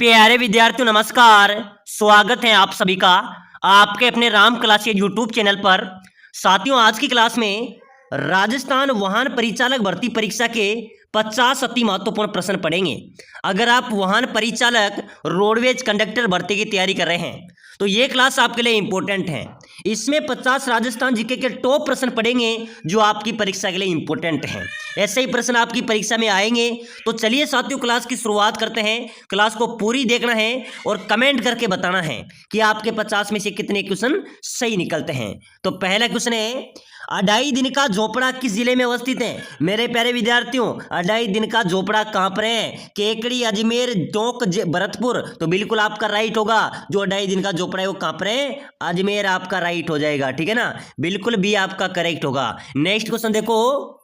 प्यारे विद्यार्थियों नमस्कार। स्वागत है आप सभी का आपके अपने राम क्लासेज यूट्यूब चैनल पर। साथियों, आज की क्लास में राजस्थान वाहन परिचालक भर्ती परीक्षा के 50 अति महत्वपूर्ण प्रश्न पढ़ेंगे। अगर आप वाहन परिचालक रोडवेज कंडक्टर भर्ती की तैयारी कर रहे हैं तो ये क्लास आपके लिए इंपॉर्टेंट है। इसमें 50 राजस्थान जीके के टॉप प्रश्न पढ़ेंगे जो आपकी परीक्षा के लिए इंपॉर्टेंट हैं। ऐसे ही प्रश्न आपकी परीक्षा में आएंगे। तो चलिए साथियों, क्लास की शुरुआत करते हैं। क्लास को पूरी देखना है और कमेंट करके बताना है कि आपके 50 में से कितने क्वेश्चन सही निकलते हैं। तो पहला क्वेश्चन है, अढ़ाई दिन का झोपड़ा किस जिले में अवस्थित है? मेरे प्यारे विद्यार्थियों, अढ़ाई दिन का झोपड़ा कहां पर है? केकड़ी, अजमेर, टोंक, भरतपुर। तो बिल्कुल आपका राइट होगा। जो अढ़ाई दिन का झोपड़ा है वो कहां पर है? अजमेर आपका राइट हो जाएगा। ठीक है ना, बिल्कुल बी आपका करेक्ट होगा। नेक्स्ट क्वेश्चन देखो,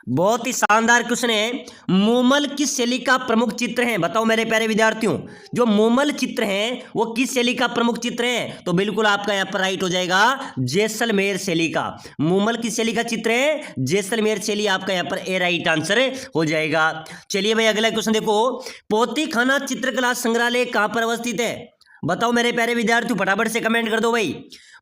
बहुत ही शानदार क्वेश्चन है। मूमल किस शैली का प्रमुख चित्र है? बताओ मेरे प्यारे विद्यार्थियों, जो मूमल चित्र हैं वो किस शैली का प्रमुख चित्र है? तो बिल्कुल आपका यहाँ पर राइट हो जाएगा जैसलमेर शैली का। मूमल किस शैली का चित्र है? जैसलमेर शैली आपका यहाँ पर ए राइट आंसर हो जाएगा। चलिए भाई, अगला क्वेश्चन देखो, पोती खाना चित्रकला संग्रहालय कहां पर अवस्थित है? बताओ मेरे प्यारे विद्यार्थियों, फटाफट से कमेंट कर दो भाई।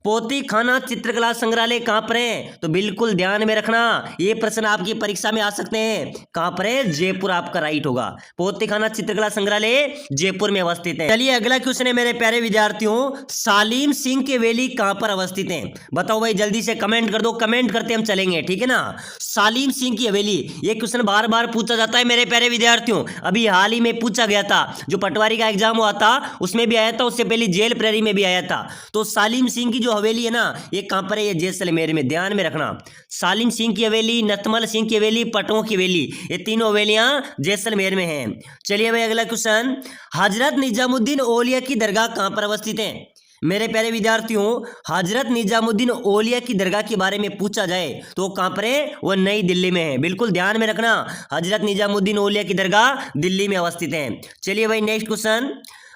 पोती खाना चित्रकला संग्रहालय कहां पर है? तो बिल्कुल ध्यान में रखना, ये प्रश्न आपकी परीक्षा में आ सकते हैं। कहां पर है? जयपुर आपका राइट होगा। पोती खाना चित्रकला संग्रहालय जयपुर में अवस्थित है। चलिए अगला क्वेश्चन है मेरे प्यारे विद्यार्थियों, सालीम सिंह की हवेली कहां पर अवस्थित है? बताओ भाई, जल्दी से कमेंट कर दो। कमेंट करते हम चलेंगे, ठीक है ना। सालीम सिंह की हवेली, ये क्वेश्चन बार बार पूछा जाता है मेरे प्यारे विद्यार्थियों। अभी हाल ही में पूछा गया था, जो पटवारी का एग्जाम हुआ था उसमें भी आया था, उससे पहले जेल प्रहरी में भी आया था। तो सालीम सिंह की जो हवेली है ना, ये कहां पर है? ये जैसलमेर में। ध्यान में रखना, सालीम सिंह की हवेली, नतमल सिंह की हवेली, पटों की हवेली, ये तीनों हवेलियां जैसलमेर में हैं। चलिए भाई, अगला क्वेश्चन, हजरत निजामुद्दीन औलिया की दरगाह कहां पर अवस्थित है? मेरे प्यारे विद्यार्थियों, हजरत निजामुद्दीन औलिया की दरगाह के बारे में पूछा जाए तो वो कहां पर है? वो नई दिल्ली में है। बिल्कुल ध्यान में रखना, हजरत निजामुद्दीन औलिया की दरगाह दिल्ली में अवस्थित है। चलिए भाई, नेक्स्ट क्वेश्चन,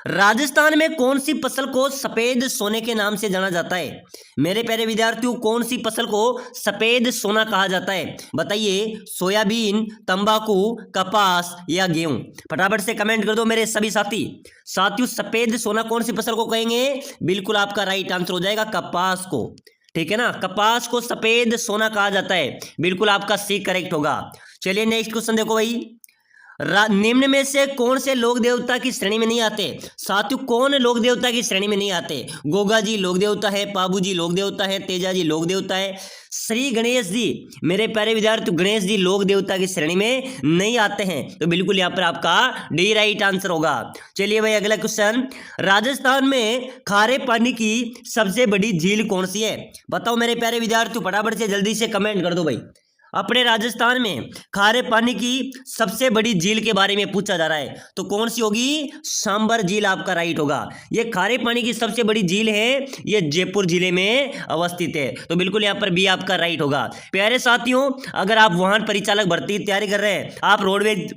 राजस्थान में कौन सी फसल को सफेद सोने के नाम से जाना जाता है? मेरे प्यारे विद्यार्थियों, कौन सी फसल को सफेद सोना कहा जाता है? बताइए, सोयाबीन, तंबाकू, कपास या गेहूं? फटाफट से कमेंट कर दो मेरे सभी साथियों। सफेद सोना कौन सी फसल को कहेंगे? बिल्कुल आपका राइट आंसर हो जाएगा कपास को। ठीक है ना, कपास को सफेद सोना कहा जाता है। बिल्कुल आपका सी करेक्ट होगा। चलिए नेक्स्ट क्वेश्चन देखो भाई, निम्न में से कौन से लोक देवता की श्रेणी में नहीं आते? साथियों, कौन लोक देवता की श्रेणी में नहीं आते? गोगा जी लोक देवता है, पाबू जी लोक देवता है, तेजा जी लोक देवता है, श्री गणेश जी, मेरे प्यारे विद्यार्थी, गणेश जी लोक देवता की श्रेणी में नहीं आते हैं। तो बिल्कुल यहाँ पर आपका डी राइट आंसर होगा। चलिए भाई, अगला क्वेश्चन, राजस्थान में खारे पानी की सबसे बड़ी झील कौन सी है? बताओ मेरे प्यारे विद्यार्थियों, फटाफट से जल्दी से कमेंट कर दो भाई। अपने राजस्थान में खारे पानी की सबसे बड़ी झील के बारे में पूछा जा रहा है, तो कौन सी होगी? सांबर झील आपका राइट होगा। ये खारे पानी की सबसे बड़ी झील है, ये जयपुर जिले में अवस्थित है। तो बिल्कुल यहाँ पर बी आपका राइट होगा। प्यारे साथियों, अगर आप वाहन परिचालक भर्ती की तैयारी कर रहे हैं, आप रोडवेज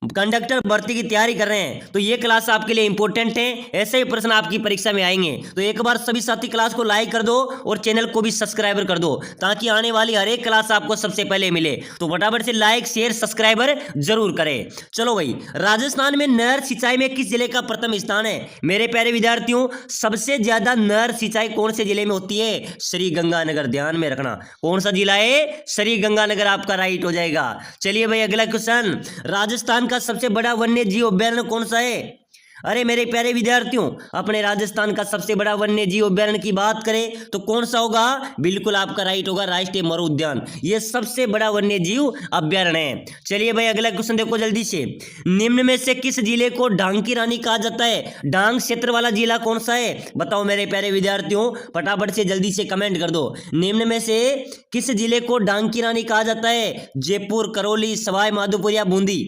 कंडक्टर भर्ती की तैयारी कर रहे हैं, तो ये क्लास आपके लिए इंपॉर्टेंट है। ऐसे ही प्रश्न आपकी परीक्षा में आएंगे। तो एक बार सभी साथी क्लास को लाइक कर दो और चैनल को भी सब्सक्राइबर कर दो, ताकि आने वाली हर एक क्लास आपको सबसे पहले मिले। तो फटाफट से लाइक, शेयर, सब्सक्राइबर जरूर करें। चलो भाई, राजस्थान में नहर सिंचाई में किस जिले का प्रथम स्थान है? मेरे प्यारे विद्यार्थियों, सबसे ज्यादा नहर सिंचाई कौन से जिले में होती है? श्री गंगानगर। ध्यान में रखना, कौन सा जिला है? श्री गंगानगर आपका राइट हो जाएगा। चलिए भाई, अगला क्वेश्चन, राजस्थान का सबसे बड़ा वन्य जीव अभ्यारण्य कौन सा है? अरे मेरे प्यारे विद्यार्थियों, अपने राजस्थान का सबसे बड़ा वन्य जीव अभ्यारण्य की बात करें तो कौन सा होगा? बिल्कुल आपका राइट होगा राष्ट्रीय मरु उद्यान। ये सबसे बड़ा वन्य जीव अभ्यारण्य है। चलिए भाई, अगला क्वेश्चन देखो जल्दी से, निम्न में से किस जिले को डांग की रानी कहा जाता है? डांग क्षेत्र वाला जिला कौन सा है? बताओ मेरे प्यारे विद्यार्थियों, फटाफट से जल्दी से कमेंट कर दो। निम्न में से किस जिले को डांग की रानी कहा जाता है? जयपुर, करौली, सवाई माधोपुर या बूंदी?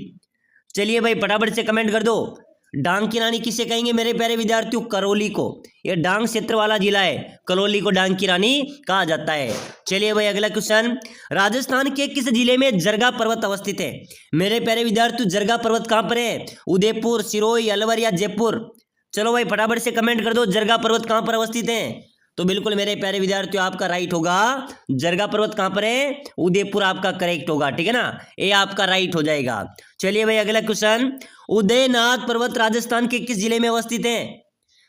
चलिए भाई, फटाफट से कमेंट कर दो। डांग की रानी किसे कहेंगे मेरे प्यारे विद्यार्थियों? करौली को। यह डांग क्षेत्र वाला जिला है, करौली को डांग की रानी कहा जाता है। चलिए भाई, अगला क्वेश्चन, राजस्थान के किस जिले में जरगा पर्वत अवस्थित है? मेरे प्यारे विद्यार्थियों, जरगा पर्वत कहां पर है? उदयपुर, सिरोही, अलवर या जयपुर? चलो भाई, फटाफट से कमेंट कर दो, जरगा पर्वत कहां पर अवस्थित है? तो बिल्कुल मेरे प्यारे विद्यार्थियों आपका राइट होगा जरगा पर्वत कहां पर है, उदयपुर आपका करेक्ट होगा, ठीक है ना, ये आपका राइट हो जाएगा। चलिए भाई अगला क्वेश्चन, उदयनाथ पर्वत राजस्थान के किस जिले में अवस्थित है?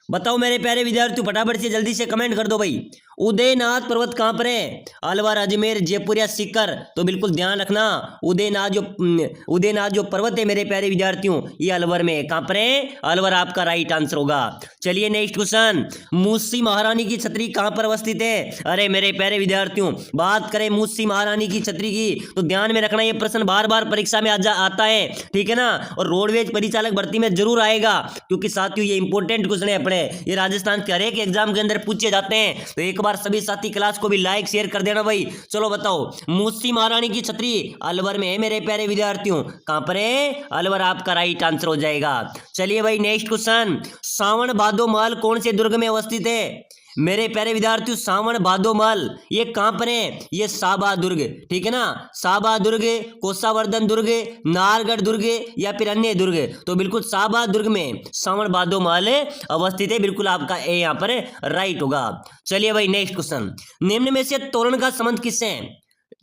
बताओ मेरे प्यारे विद्यार्थियों, फटाफट से जल्दी से कमेंट कर दो भाई। उदयनाथ पर्वत कहां पर है? अलवर, अजमेर, जयपुर या सीकर? तो बिल्कुल ध्यान रखना, उदयनाथ जो पर्वत है मेरे प्यारे विद्यार्थियों, ये अलवर में है। कहां पर है? अलवर आपका राइट आंसर होगा। चलिए नेक्स्ट क्वेश्चन, मूसी महारानी की छतरी कहां पर अवस्थित है? अरे मेरे प्यारे विद्यार्थियों, बात करें मूसी महारानी की छतरी की तो ध्यान में रखना, यह प्रश्न बार बार परीक्षा में आता है, ठीक है ना, और रोडवेज परिचालक भर्ती में जरूर आएगा, क्योंकि साथियों ये इंपॉर्टेंट क्वेश्चन है अपने, ये राजस्थान के हर एक एग्जाम के अंदर पूछे जाते हैं। तो एक बार सभी साथी क्लास को भी लाइक शेयर कर देना भाई। चलो बताओ, मूसी महारानी की छतरी अलवर में है मेरे प्यारे विद्यार्थियों। कहां पर है? अलवर आपका राइट आंसर हो जाएगा। चलिए भाई नेक्स्ट क्वेश्चन, सावन भादो महल कौन से दुर्ग में अवस्थित है? मेरे प्यारे विद्यार्थियों, सावन भादो महल ये कहां पर है? ये साबा दुर्ग, ठीक है ना, साबा दुर्ग, कोसावर्धन दुर्ग, नारगढ़ दुर्ग या फिर अन्य दुर्ग? तो बिल्कुल साबा दुर्ग में सावन भादो महल अवस्थित है, बिल्कुल आपका ए यहां पर राइट होगा। चलिए भाई नेक्स्ट क्वेश्चन, निम्न में से तोरण का संबंध किससे है?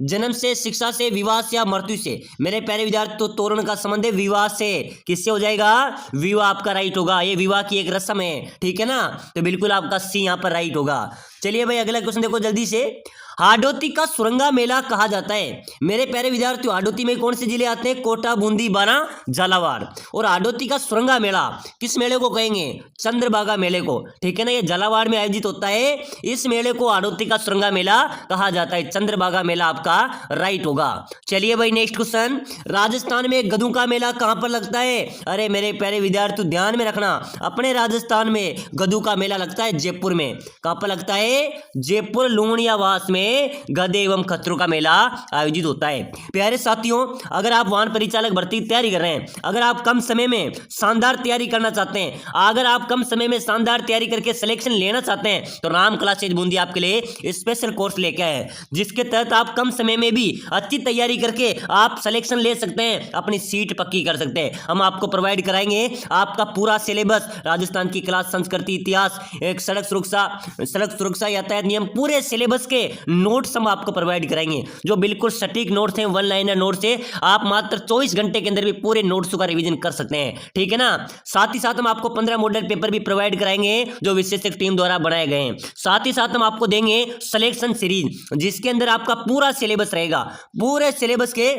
जन्म से, शिक्षा से, विवाह से या मृत्यु से? मेरे प्यारे विद्यार्थी, तो तोरण का संबंध है विवाह से। किससे हो जाएगा? विवाह आपका राइट होगा, ये विवाह की एक रस्म है, ठीक है ना, तो बिल्कुल आपका सी यहां पर राइट होगा। चलिए भाई अगला क्वेश्चन देखो जल्दी से, हाडोती का सुरंगा मेला कहा जाता है? मेरे प्यारे विद्यार्थियों, हाडोती में कौन से जिले आते हैं? कोटा, बूंदी, बाना, झालावाड़। और हाडोती का सुरंगा मेला किस मेले को कहेंगे? चंद्रभागा मेले को, ठीक है ना, ये झालावाड़ में आयोजित होता है, इस मेले को हाडोती का सुरंगा मेला कहा जाता है। चंद्रभागा मेला आपका राइट होगा। चलिए भाई नेक्स्ट क्वेश्चन, राजस्थान में गधू का मेला कहां पर लगता है? अरे मेरे प्यारे विद्यार्थियों ध्यान में रखना, अपने राजस्थान में गधू का मेला लगता है जयपुर में। कहां पर लगता है? जयपुर लूणियावास में गधे एवं खच्चरों का मेला आयोजित होता है। प्यारे साथियों, अगर आप वाहन परिचालक भर्ती की तैयारी कर रहे हैं, अगर आप कम समय में शानदार तैयारी करना चाहते हैं, अगर आप कम समय में शानदार तैयारी करके सिलेक्शन लेना चाहते हैं, तो राम क्लासेज बूंदी आपके लिए स्पेशल कोर्स लेके आए हैं, जिसके तहत आप कम समय में भी अच्छी तैयारी करके आप सिलेक्शन ले सकते हैं, अपनी सीट पक्की कर सकते हैं। हम आपको प्रोवाइड कराएंगे आपका पूरा सिलेबस, राजस्थान की क्लास, संस्कृति, इतिहास, एक सड़क सुरक्षा, यातायात नियम, पूरे सिलेबस के नोट्स हम आपको प्रोवाइड कराएंगे, जो बिल्कुल सटीक नोट्स हैं, वन लाइनर नोट्स है। आप मात्र 24 घंटे के अंदर भी पूरे नोट्स का रिवीजन कर सकते हैं, ठीक है ना। साथ ही साथ हम आपको 15 मॉडल पेपर भी प्रोवाइड कराएंगे, जो विशेषज्ञ टीम द्वारा बनाए गए हैं। साथ ही साथ हम आपको देंगे सिलेक्शन सीरीज, जिसके अंदर आपका पूरा सिलेबस रहेगा। पूरे सिलेबस के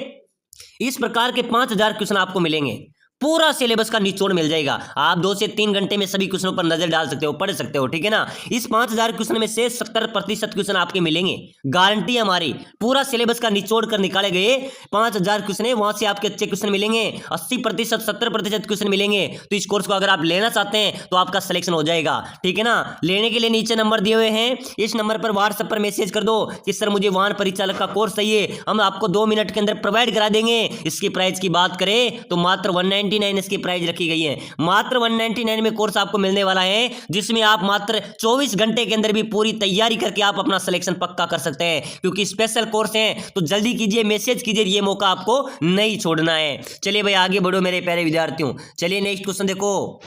इस प्रकार के 5000 क्वेश्चन आपको मिलेंगे, पूरा सिलेबस का निचोड़ मिल जाएगा। आप 2 से 3 घंटे में सभी क्वेश्चनों पर नजर डाल सकते हो, पढ़ सकते हो, ठीक है ना। इस 5000 क्वेश्चन में से 70% क्वेश्चन आपके मिलेंगे, गारंटी हमारी। पूरा सिलेबस का निचोड़ कर निकाले गए 5000 क्वेश्चन है, वहां से आपके अच्छे क्वेश्चन मिलेंगे, 80% 70% क्वेश्चन मिलेंगे। तो इस कोर्स को अगर आप लेना चाहते हैं तो आपका सिलेक्शन हो जाएगा, ठीक है ना। लेने के लिए नीचे नंबर दिए हुए हैं, इस नंबर पर व्हाट्सएप पर मैसेज कर दो कि सर मुझे वाहन परिचालक का कोर्स चाहिए, हम आपको 2 मिनट के अंदर प्रोवाइड करा देंगे। इसकी प्राइस की बात करें तो मात्र 199 इसकी प्राइस रखी गई है, मात्र 199 में कोर्स आपको मिलने वाला है, जिसमें आप मात्र 24 घंटे के अंदर भी पूरी तैयारी करके आप अपना सिलेक्शन पक्का कर सकते हैं। क्योंकि स्पेशल कोर्स है तो जल्दी कीजिए, मैसेज कीजिए, ये मौका आपको नहीं छोड़ना है। चलिए भाई आगे बढ़ो मेरे प्यारे विद्यार्थियों। चलिए नेक्स्ट क्वेश्चन देखो,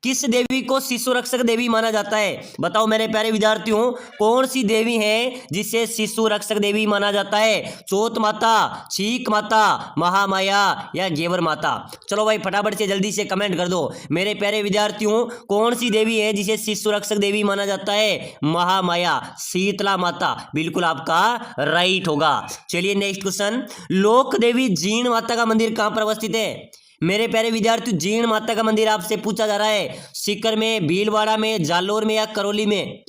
किस देवी को शिशु रक्षक देवी माना जाता है? बताओ मेरे प्यारे विद्यार्थियों, कौन सी देवी है जिसे शिशु रक्षक देवी माना जाता है? चौथ माता, छीक माता, महामाया या घेवर माता? चलो भाई फटाफट से जल्दी से कमेंट कर दो मेरे प्यारे विद्यार्थियों, कौन सी देवी है जिसे शिशु रक्षक देवी माना जाता है? महामाया, शीतला माता, बिल्कुल आपका राइट होगा। चलिए नेक्स्ट क्वेश्चन, लोक देवी जीण माता का मंदिर कहां पर अवस्थित है? मेरे प्यारे विद्यार्थियों, जीण माता का मंदिर आपसे पूछा जा रहा है, सीकर में, भीलवाड़ा में, जालोर में या करौली में?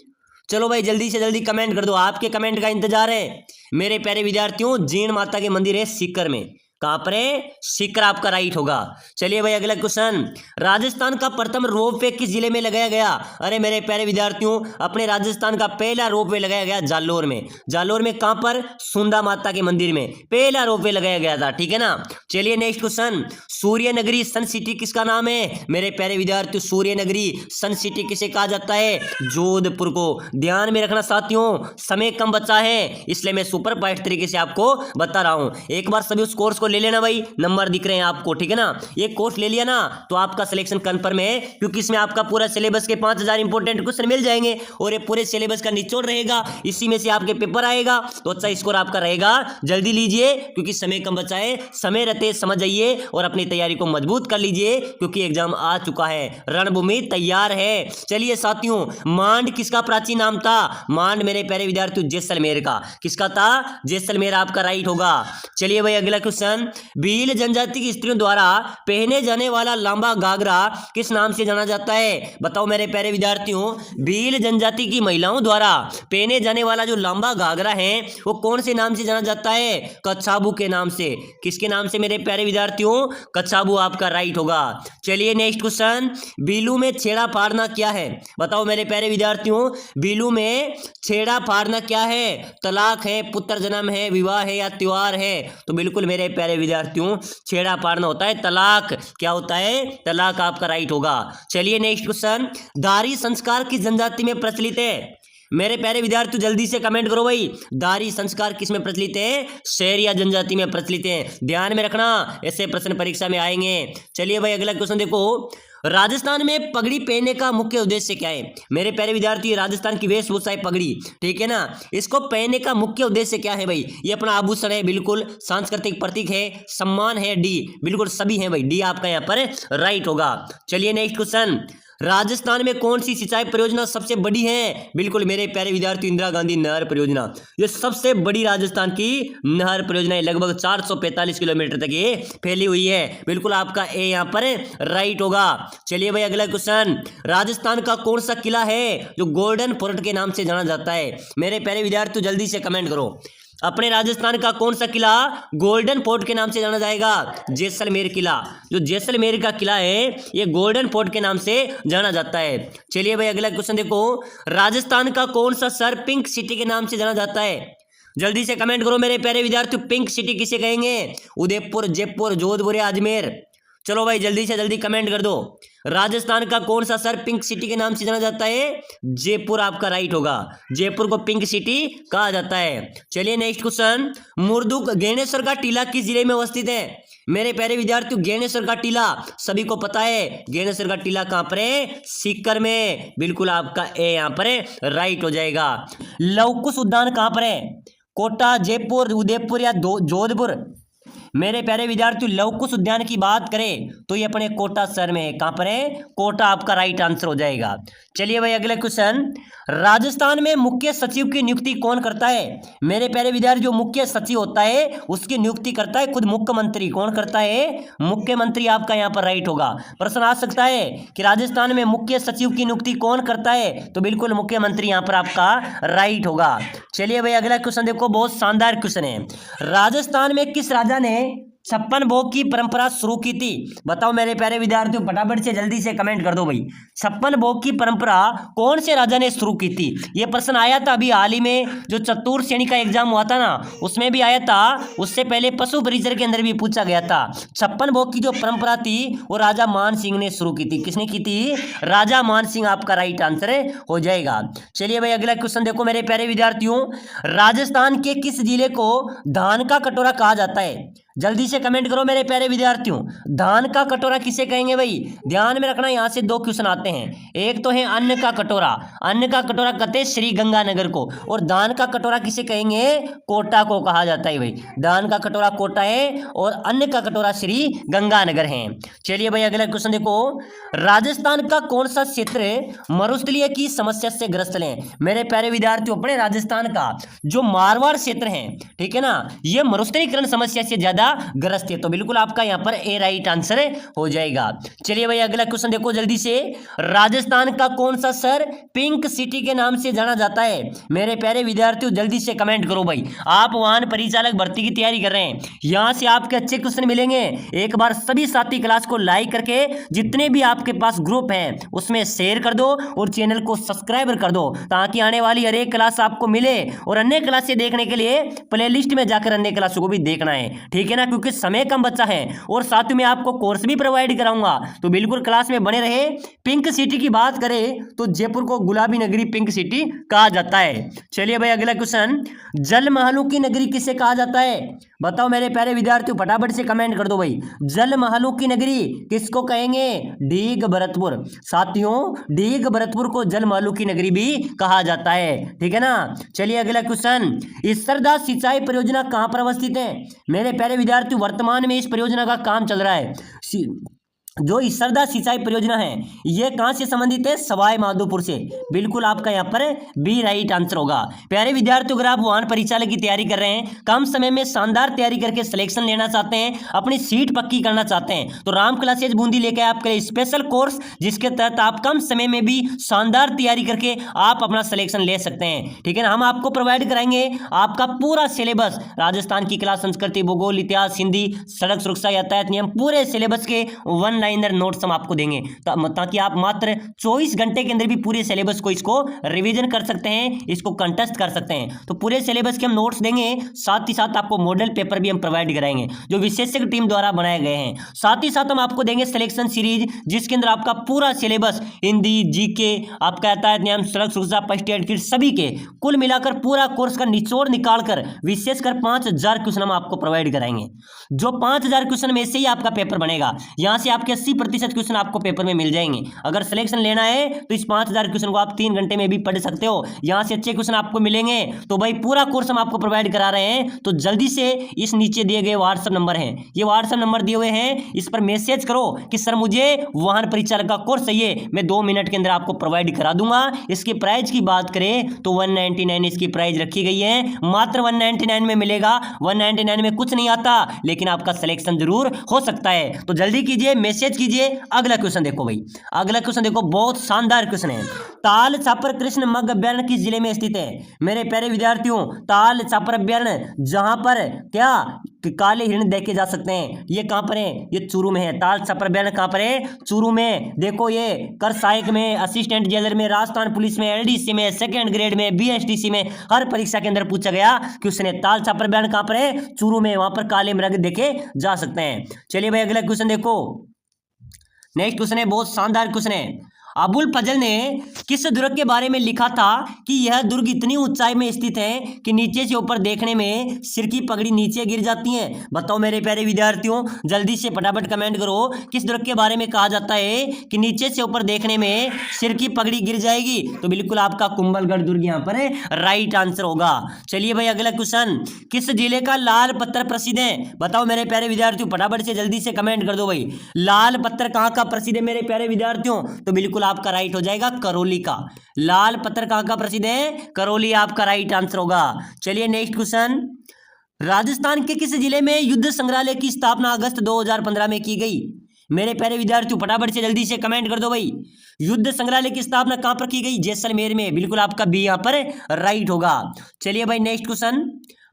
चलो भाई जल्दी से जल्दी कमेंट कर दो, आपके कमेंट का इंतजार है मेरे प्यारे विद्यार्थियों। जीण माता के मंदिर है सीकर में। कहां पर है? सीकर आपका राइट होगा। चलिए भाई अगला क्वेश्चन, राजस्थान का प्रथम रोपवे किस जिले में लगाया गया? अरे मेरे प्यारे विद्यार्थियों, अपने राजस्थान का पहला रोपवे लगाया गया जालोर में। जालोर में कहां पर? सुंदा माता के मंदिर में पहला रोपवे लगाया गया था, ठीक है ना। चलिए नेक्स्ट क्वेश्चन, सूर्य नगरी सन सिटी किसका नाम है? मेरे प्यारे विद्यार्थियों, सूर्य नगरी सन सिटी किसे कहा जाता है? जोधपुर को। ध्यान में रखना साथियों, समय कम बचा है, इसलिए मैं सुपर फास्ट तरीके से आपको बता रहा हूं। एक बार सभी उस कोर्स को ले लेना भाई, नंबर दिख रहे हैं आपको, ठीक है ना। ये कोर्स ले लिया ना तो आपका सिलेक्शन कंफर्म है, क्योंकि इसमें आपका पूरा सिलेबस के 5000 इंपॉर्टेंट क्वेश्चन मिल जाएंगे और ये पूरे सिलेबस का निचोड़ रहेगा, इसी में से आपके पेपर आएगा तो अच्छा स्कोर आपका रहेगा। जल्दी लीजिए क्योंकि समय कम बचा है, समय रहते समझ जाइए और अपनी तैयारी को मजबूत कर लीजिए क्योंकि एग्जाम आ चुका है, रणभूमि तैयार है। चलिए साथियों, मांड किसका प्राचीन नाम था? मांड मेरे प्यारे विद्यार्थियों जैसलमेर का। किसका था? जैसलमेर आपका राइट होगा। चलिए भाई अगला क्वेश्चन, भील जनजाति की स्त्रियों द्वारा पहने जाने वाला लंबा घाघरा किस नाम से जाना जाता है? बताओ मेरे प्यारे विद्यार्थियों, भील जनजाति की महिलाओं द्वारा पहने जाने वाला जो लंबा घाघरा है वो कौन से नाम से जाना जाता है? कच्छाबू के नाम से। किसके नाम से मेरे प्यारे विद्यार्थियों? कच्छाबू आपका राइट होगा। चलिए नेक्स्ट क्वेश्चन, बीलू में छेड़ा फाड़ना क्या है? बताओ मेरे प्यारे विद्यार्थियों, बीलू में छेड़ा फाड़ना क्या है? तलाक है, पुत्र जन्म है, विवाह है या त्योहार है? तो बिल्कुल मेरे प्यारे विद्यार्थियों, छेड़ा फाड़ना होता है तलाक। क्या होता है? तलाक आपका राइट होगा। चलिए नेक्स्ट क्वेश्चन, दारी संस्कार किस जनजाति में प्रचलित है? मेरे प्यारे विद्यार्थियों जल्दी से कमेंट करो भाई, दारी संस्कार किस में प्रचलित है? शहर या जनजाति में प्रचलित है? ध्यान में रखना, ऐसे प्रश्न परीक्षा में आएंगे। चलिए भाई अगला क्वेश्चन देखो, राजस्थान में पगड़ी पहनने का मुख्य उद्देश्य क्या है? मेरे प्यारे विद्यार्थी, राजस्थान की वेशभूषा है पगड़ी, ठीक है ना। इसको पहनने का मुख्य उद्देश्य क्या है भाई? ये अपना आभूषण है, बिल्कुल सांस्कृतिक प्रतीक है, सम्मान है, डी बिल्कुल सभी है भाई, डी आपका यहाँ पर राइट होगा। चलिए नेक्स्ट क्वेश्चन, राजस्थान में कौन सी सिंचाई परियोजना सबसे बड़ी है? बिल्कुल मेरे प्यारे विद्यार्थी, इंदिरा गांधी नहर परियोजना, ये सबसे बड़ी राजस्थान की नहर परियोजना है, लगभग 445 किलोमीटर तक ये फैली हुई है। बिल्कुल आपका ए यहाँ पर राइट होगा। चलिए भाई अगला क्वेश्चन, राजस्थान का कौन सा किला है जो गोल्डन फोर्ट के नाम से जाना जाता है? मेरे प्यारे विद्यार्थी जल्दी से कमेंट करो, अपने राजस्थान का कौन सा किला गोल्डन फोर्ट के नाम से जाना जाएगा? जैसलमेर किला। जो जैसलमेर का किला है ये गोल्डन फोर्ट के नाम से जाना जाता है। चलिए भाई अगला क्वेश्चन देखो, राजस्थान का कौन सा शहर पिंक सिटी के नाम से जाना जाता है? जल्दी से कमेंट करो मेरे प्यारे विद्यार्थियों, पिंक सिटी किसे कहेंगे? उदयपुर, जयपुर, जोधपुर या अजमेर? चलो भाई जल्दी से जल्दी कमेंट कर दो, राजस्थान का कौन सा शहर पिंक सिटी के नाम से जाना जाता है? जयपुर आपका राइट होगा, जयपुर को पिंक सिटी कहा जाता है। चलिए नेक्स्ट क्वेश्चन, मुर्दुक गेनेश्वर का टीला किस जिले में अवस्थित है? मेरे प्यारे विद्यार्थियों गेनेश्वर का टीला सभी को पता है, गेनेश्वर का टीला कहां पर है? सीकर में। बिल्कुल आपका ए यहाँ पर राइट हो जाएगा। लवकुश उद्यान कहां पर है? कोटा, जयपुर, उदयपुर या जोधपुर? मेरे प्यारे विद्यार्थियों लवकुश उद्यान की बात करें तो ये अपने कोटा शहर में है। कहां पर है? कोटा आपका राइट आंसर हो जाएगा। चलिए भाई अगला क्वेश्चन, राजस्थान में मुख्य सचिव की नियुक्ति कौन करता है? मेरे प्यारे विद्यार्थी जो मुख्य सचिव होता है उसकी नियुक्ति करता है खुद मुख्यमंत्री। कौन करता है? मुख्यमंत्री आपका यहाँ पर राइट होगा। प्रश्न आ सकता है कि राजस्थान में मुख्य सचिव की नियुक्ति कौन करता है? तो बिल्कुल मुख्यमंत्री यहाँ पर आपका राइट होगा। चलिए भाई अगला क्वेश्चन देखो, बहुत शानदार क्वेश्चन है, राजस्थान में किस राजा ने 56 भोग की परंपरा शुरू की थी? बताओ मेरे प्यारे विद्यार्थियों फटाफट से जल्दी से कमेंट कर दो भाई, 56 भोग की परंपरा कौन से राजा ने शुरू की थी? ये प्रश्न आया था अभी हाल ही में, जो चतुर्थ श्रेणी का एग्जाम हुआ था ना उसमें भी आया था, उससे पहले पशु परिचर के अंदर भी पूछा गया था। 56 भोग की जो परंपरा थी वो राजा मान सिंह ने शुरू की थी। किसने की थी? राजा मान सिंह आपका राइट आंसर हो जाएगा। चलिए भाई अगला क्वेश्चन देखो मेरे प्यारे विद्यार्थियों, राजस्थान के किस जिले को धान का कटोरा कहा जाता है? जल्दी से कमेंट करो मेरे प्यारे विद्यार्थियों, धान का कटोरा किसे कहेंगे भाई? ध्यान में रखना, यहाँ से दो क्वेश्चन आते हैं, एक तो है अन्न का कटोरा, अन्न का कटोरा कहते हैं श्री गंगानगर को, और धान का कटोरा किसे कहेंगे? कोटा को कहा जाता है भाई। धान का कटोरा कोटा है और अन्न का कटोरा श्री गंगानगर है। चलिए भाई अगला क्वेश्चन देखो, राजस्थान का कौन सा क्षेत्र मरुस्थलीय की समस्या से ग्रस्त है? मेरे प्यारे विद्यार्थियों अपने राजस्थान का जो मारवाड़ क्षेत्र है, ठीक है ना, ये मरुस्थलीकरण समस्या से ज्यादा ग्रस्त है, तो बिल्कुल आपका यहां पर ए राइट आंसर हो जाएगा। चलिए भाई अगला क्वेश्चन देखो जल्दी से, राजस्थान का कौन सा शहर पिंक सिटी के नाम से जाना जाता है? मेरे प्यारे विद्यार्थियों जल्दी से कमेंट करो भाई, आप वाहन परिचालक भर्ती की तैयारी कर रहे हैं, यहां से आपके अच्छे क्वेश्चन मिलेंगे। एक बार सभी साथी क्लास को लाइक करके जितने भी आपके पास ग्रुप हैं उसमें शेयर कर दो और चैनल को सब्सक्राइब कर दो, ताकि आने वाली हर एक क्लास आपको मिले। और अन्य क्लासें देखने के लिए प्लेलिस्ट में जाकर अन्य क्लासों को भी देखना है, ठीक है ना, क्योंकि समय कम बचा है और साथ में आपको कोर्स भी प्रोवाइड कराऊंगा, तो बिल्कुल क्लास में बने रहे। पिंक सिटी की बात करें तो जयपुर को गुलाबी नगरी पिंक सिटी कहा जाता है। चलिए भाई अगला क्वेश्चन, जल महलों की नगरी किसे कहा जाता है? बताओ मेरे प्यारे विद्यार्थियों, फटाफट से कमेंट कर दो भाई। जल महलों की नगरी किसको कहेंगे? डीग भरतपुर। साथियों, डीग भरतपुर को जल महलों की नगरी भी कहा जाता है, ठीक है ना। चलिए अगला क्वेश्चन, ईश्वरदा सिंचाई परियोजना कहां पर अवस्थित है? मेरे प्यारे विद्यार्थियों, वर्तमान में इस परियोजना का काम चल रहा है। जो ईश्वरदा सिंचाई परियोजना है ये कहां से संबंधित है? सवाई माधोपुर से। बिल्कुल आपका यहाँ पर बी राइट आंसर होगा। प्यारे विद्यार्थियों, अगर आप वाहन परिचालक की तैयारी कर रहे हैं, कम समय में शानदार तैयारी करके सिलेक्शन लेना चाहते हैं, अपनी सीट पक्की करना चाहते हैं, तो राम क्लासेज बूंदी लेकर आपके लिए स्पेशल कोर्स, जिसके तहत आप कम समय में भी शानदार तैयारी करके आप अपना सिलेक्शन ले सकते हैं, ठीक है ना। हम आपको प्रोवाइड कराएंगे आपका पूरा सिलेबस, राजस्थान की कला, संस्कृति, भूगोल, इतिहास, हिंदी, सड़क सुरक्षा, यातायात नियम, पूरे सिलेबस के वन लाइनर नोट्स हम आपको देंगे, ताकि आप मात्र 24 घंटे के अंदर भी पूरे सिलेबस को इसको रिवीजन कर सकते हैं, इसको कंटेस्ट कर सकते हैं। तो पूरे सिलेबस के हम नोट्स देंगे, साथ ही साथ आपको मॉडल पेपर भी हम प्रोवाइड कराएंगे जो विशेषज्ञ टीम द्वारा बनाए गए हैं। साथ ही साथ हम आपको देंगे सिलेक्शन सीरीज, जिसके अंदर आपका पूरा सिलेबस, हिंदी, जीके, आपका यातायात नियम, सड़क सुरक्षा, फर्स्ट एड किट, सभी के कुल मिलाकर पूरा कोर्स का निचोड़ निकालकर विशेषकर 5000 क्वेश्चन हम आपको प्रोवाइड कराएंगे। जो 5000 क्वेश्चन में से ही आपका पेपर बनेगा, यहां से आपके 80% क्वेश्चन आपको पेपर में मिल जाएंगे। अगर सिलेक्शन लेना है तो इस 5000 क्वेश्चन को आप 3 घंटे में भी पढ़ सकते हो, यहां से अच्छे क्वेश्चन आपको मिलेंगे। तो भाई पूरा कोर्स हम आपको प्रोवाइड करा रहे हैं, तो जल्दी से इस नीचे दिए गए व्हाट्सएप नंबर है, ये व्हाट्सएप नंबर दिए हुए हैं, इस पर मैसेज करो कि सर मुझे वाहन परिचालक का कोर्स चाहिए, मैं 2 मिनट के अंदर आपको प्रोवाइड करा दूंगा। इसकी प्राइस की बात करें तो 199 इसकी प्राइस रखी गई है, मात्र 199 में मिलेगा। 199 में कुछ नहीं आता, लेकिन आपका सिलेक्शन जरूर हो सकता है। तो जल्दी कीजिए, मैसेज कीजिए। अगला क्वेश्चन देखो भाई, अगला क्वेश्चन देखो, बहुत शानदार क्वेश्चन है। ताल छापर कृष्ण मृग अभ्यारण्य किस जिले में स्थित है? मेरे प्यारे विद्यार्थियों, ताल छापर अभ्यारण्य, जहां पर क्या काले हिरण देखे जा सकते हैं, ये कहां पर है? ये चूरू में है। ताल छापर अभ्यारण्य कहां पर है? चूरू में। देखो ये कर सहायक में, असिस्टेंट जेलर में, राजस्थान पुलिस में, एलडीसी में, सेकंड ग्रेड में, बीएसटीसी में, हर परीक्षा के अंदर पूछा गया क्वेश्चन है। ताल छापर अभ्यारण्य कहां पर है? चूरू में, वहां पर काले मृग देखे जा सकते हैं। चलिए भाई अगला क्वेश्चन देखो, नेक्स्ट क्वेश्चन है, बहुत शानदार क्वेश्चन है। अबुल फजल ने किस दुर्ग के बारे में लिखा था कि यह दुर्ग इतनी ऊंचाई में स्थित है कि नीचे से ऊपर देखने में सिर की पगड़ी नीचे गिर जाती है? बताओ मेरे प्यारे विद्यार्थियों, जल्दी से फटाफट कमेंट करो, किस दुर्ग के बारे में कहा जाता है कि नीचे से ऊपर देखने में सिर की पगड़ी गिर जाएगी? तो बिल्कुल आपका कुंभलगढ़ दुर्ग यहाँ पर राइट आंसर होगा। चलिए भाई अगला क्वेश्चन, किस जिले का लाल पत्थर प्रसिद्ध है? बताओ मेरे प्यारे विद्यार्थियों, फटाफट से जल्दी से कमेंट कर दो भाई। लाल पत्थर कहाँ का प्रसिद्ध है मेरे प्यारे विद्यार्थियों? तो बिल्कुल आपका राइट हो जाएगा करौली का। लाल पत्थर कहां का प्रसिद्ध है? करौली आपका राइट आंसर होगा। चलिए नेक्स्ट क्वेश्चन, राजस्थान के किस जिले में युद्ध संग्रहालय की स्थापना अगस्त 2015 में की गई? मेरे प्यारे विद्यार्थियों, फटाफट से जल्दी से कमेंट कर दो भाई। युद्ध संग्रहालय की स्थापना कहां पर की गई? जैसलमेर में। बिल्कुल आपका बी यहां पर राइट होगा। चलिए भाई नेक्स्ट क्वेश्चन,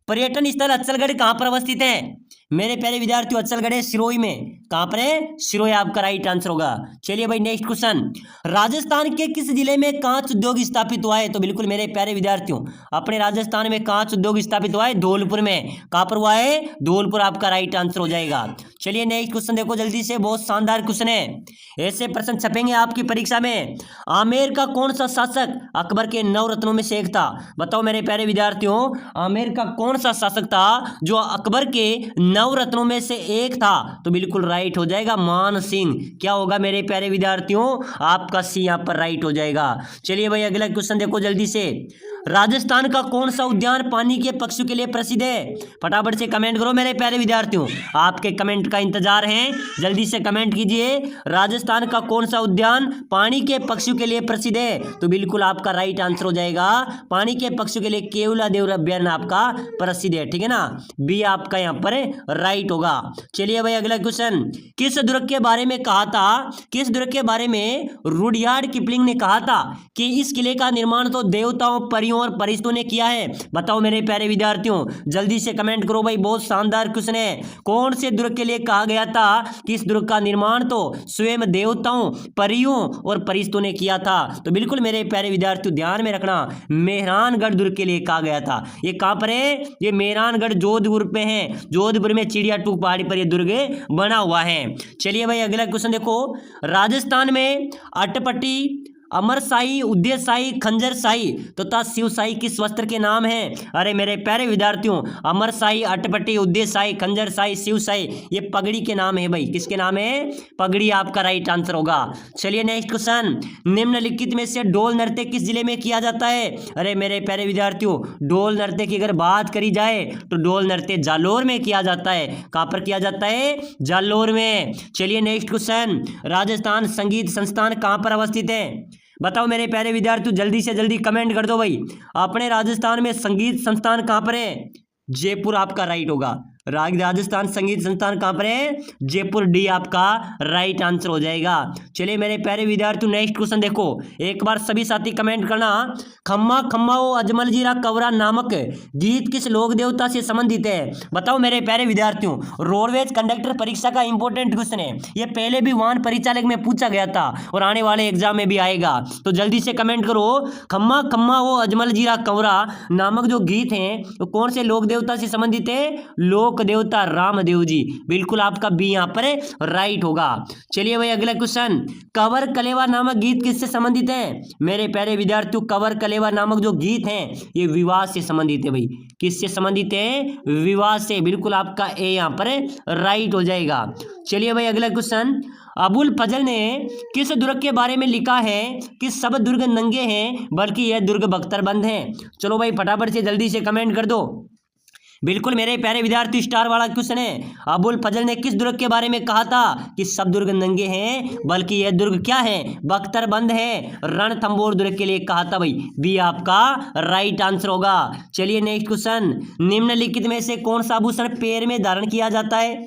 पर्यटन स्थल अचलगढ़ कहां पर अवस्थित है? मेरे प्यारे विद्यार्थियों, अचलगढ़ है सिरोही में। कहां पर है? सिरोही आपका राइट आंसर होगा। चलिए भाई नेक्स्ट क्वेश्चन, राजस्थान के किस जिले में कांच उद्योग स्थापित हुआ है? तो बिल्कुल मेरे प्यारे विद्यार्थियों, अपने राजस्थान में कांच उद्योग स्थापित हुआ है धौलपुर में। कहां पर हुआ है? धौलपुर आपका राइट आंसर हो जाएगा। चलिए नेक्स्ट क्वेश्चन देखो जल्दी से, बहुत शानदार क्वेश्चन है, ऐसे प्रश्न छपेंगे आपकी परीक्षा में। आमेर का कौन सा शासक अकबर के 9 रत्नों में से एक था? बताओ मेरे प्यारे विद्यार्थियों, आमेर का कौन सा शासक था जो अकबर के 9 रत्नों में से एक था? तो बिल्कुल राइट हो जाएगा मान सिंह। क्या होगा मेरे प्यारे विद्यार्थियों? आपका सी यहां पर राइट हो जाएगा। चलिए भाई अगला क्वेश्चन देखो जल्दी से, राजस्थान का कौन सा उद्यान पानी के पक्षियों के लिए प्रसिद्ध है? फटाफट से कमेंट करो मेरे प्यारे विद्यार्थियों, आपके कमेंट का इंतजार है, जल्दी से कमेंट कीजिए। राजस्थान का कौन सा उद्यान पानी के पक्षियों के लिए प्रसिद्ध है? तो बिल्कुल आपका राइट आंसर हो जाएगा, पानी के पक्षियों के लिए केवला देव अभ्यारण्य आपका प्रसिद्ध है, ठीक है ना। बी आपका यहाँ पर राइट होगा। चलिए भाई अगला क्वेश्चन, किस दुर्ग के बारे में कहा था, किस दुर्ग के बारे में रुडयार्ड किपलिंग ने कहा था कि इस किले का निर्माण तो देवताओं, परियों और परिस्तों ने किया है? बताओ मेरे प्यारे विद्यार्थियों, जल्दी से कमेंट करो भाई, बहुत शानदार क्वेश्चन है। कौन से दुर्ग के लिए कहा गया था कि इस दुर्ग का निर्माण तो स्वयं देवताओं, परियों और परिस्तों ने किया था? तो बिल्कुल मेरे प्यारे विद्यार्थियों ध्यान में रखना, मेहरानगढ़ दुर्ग के लिए कहा गया था। ये कहां पर है? ये मेहरानगढ़ जोधपुर पे है, जोधपुर में चिड़िया टूक पहाड़ी पर यह दुर्ग बना हुआ है। चलिए भाई अगला क्वेश्चन देखो, राजस्थान में अटपटी अमरशाही, उदयशाही, खंजरशाही तथा शिवशाही किस वस्त्र के नाम हैं? अरे मेरे प्यारे विद्यार्थियों, अमरशाही, अटपटी, उदयशाही, खंजरशाही, शिवशाही ये पगड़ी के नाम है भाई। किसके नाम है? पगड़ी आपका राइट आंसर होगा। चलिए नेक्स्ट क्वेश्चन, निम्नलिखित में से ढोल नृत्य किस जिले में किया जाता है? अरे मेरे प्यारे विद्यार्थियों, ढोल नृत्य की अगर बात करी जाए तो ढोल नृत्य जालोर में किया जाता है। कहां पर किया जाता है? जालोर में। चलिए नेक्स्ट क्वेश्चन, राजस्थान संगीत संस्थान कहां पर अवस्थित है? बताओ मेरे प्यारे विद्यार्थियों, जल्दी से जल्दी कमेंट कर दो भाई। अपने राजस्थान में संगीत संस्थान कहां पर है? जयपुर आपका राइट होगा। राजस्थान संगीत संस्थान कहां पर है? जयपुर, डी आपका राइट आंसर हो जाएगा। चलिए मेरे प्यारे विद्यार्थियों, नेक्स्ट क्वेश्चन देखो, एक बार सभी साथी कमेंट करना। खम्मा खम्मा ओ अजमल जीरा कवरा नामक गीत किस लोक देवता से संबंधित है? बताओ मेरे प्यारे विद्यार्थियों, रोडवेज कंडक्टर परीक्षा का इंपॉर्टेंट क्वेश्चन है। ये पहले भी वाहन परिचालक में पूछा गया था और आने वाले एग्जाम में भी आएगा, तो जल्दी से कमेंट करो। खम्मा खम्मा ओ अजमल जीरा कवरा नामक जो गीत है तो कौन से लोक देवता से संबंधित है? लोक देवता रामदेव जी। बिल्कुल आपका बी यहां पर राइट होगा। चलिए भाई अगला क्वेश्चन, कंवर कलेवा नामक गीत किससे संबंधित है? मेरे प्यारे विद्यार्थियों, कंवर कलेवा नामक जो गीत है ये विवाह से संबंधित है भाई। किससे संबंधित है? विवाह से। बिल्कुल आपका ए यहां पर राइट हो जाएगा। चलिए भाई अगला क्वेश्चन, अबुल फजल ने किस दुर्ग के बारे में लिखा है कि सब दुर्ग नंगे हैं बल्कि यह दुर्ग बख्तरबंद है? चलो भाई फटाफट से जल्दी से कमेंट कर दो। बिल्कुल मेरे प्यारे विद्यार्थी, स्टार वाला क्वेश्चन है। अबुल फजल ने किस दुर्ग के बारे में कहा था कि सब दुर्ग नंगे हैं बल्कि यह दुर्ग क्या है? बख्तरबंद है। रणथंबोर दुर्ग के लिए कहा था भाई। बी आपका राइट आंसर होगा। चलिए नेक्स्ट क्वेश्चन, निम्नलिखित में से कौन सा आभूषण पैर में धारण किया जाता है?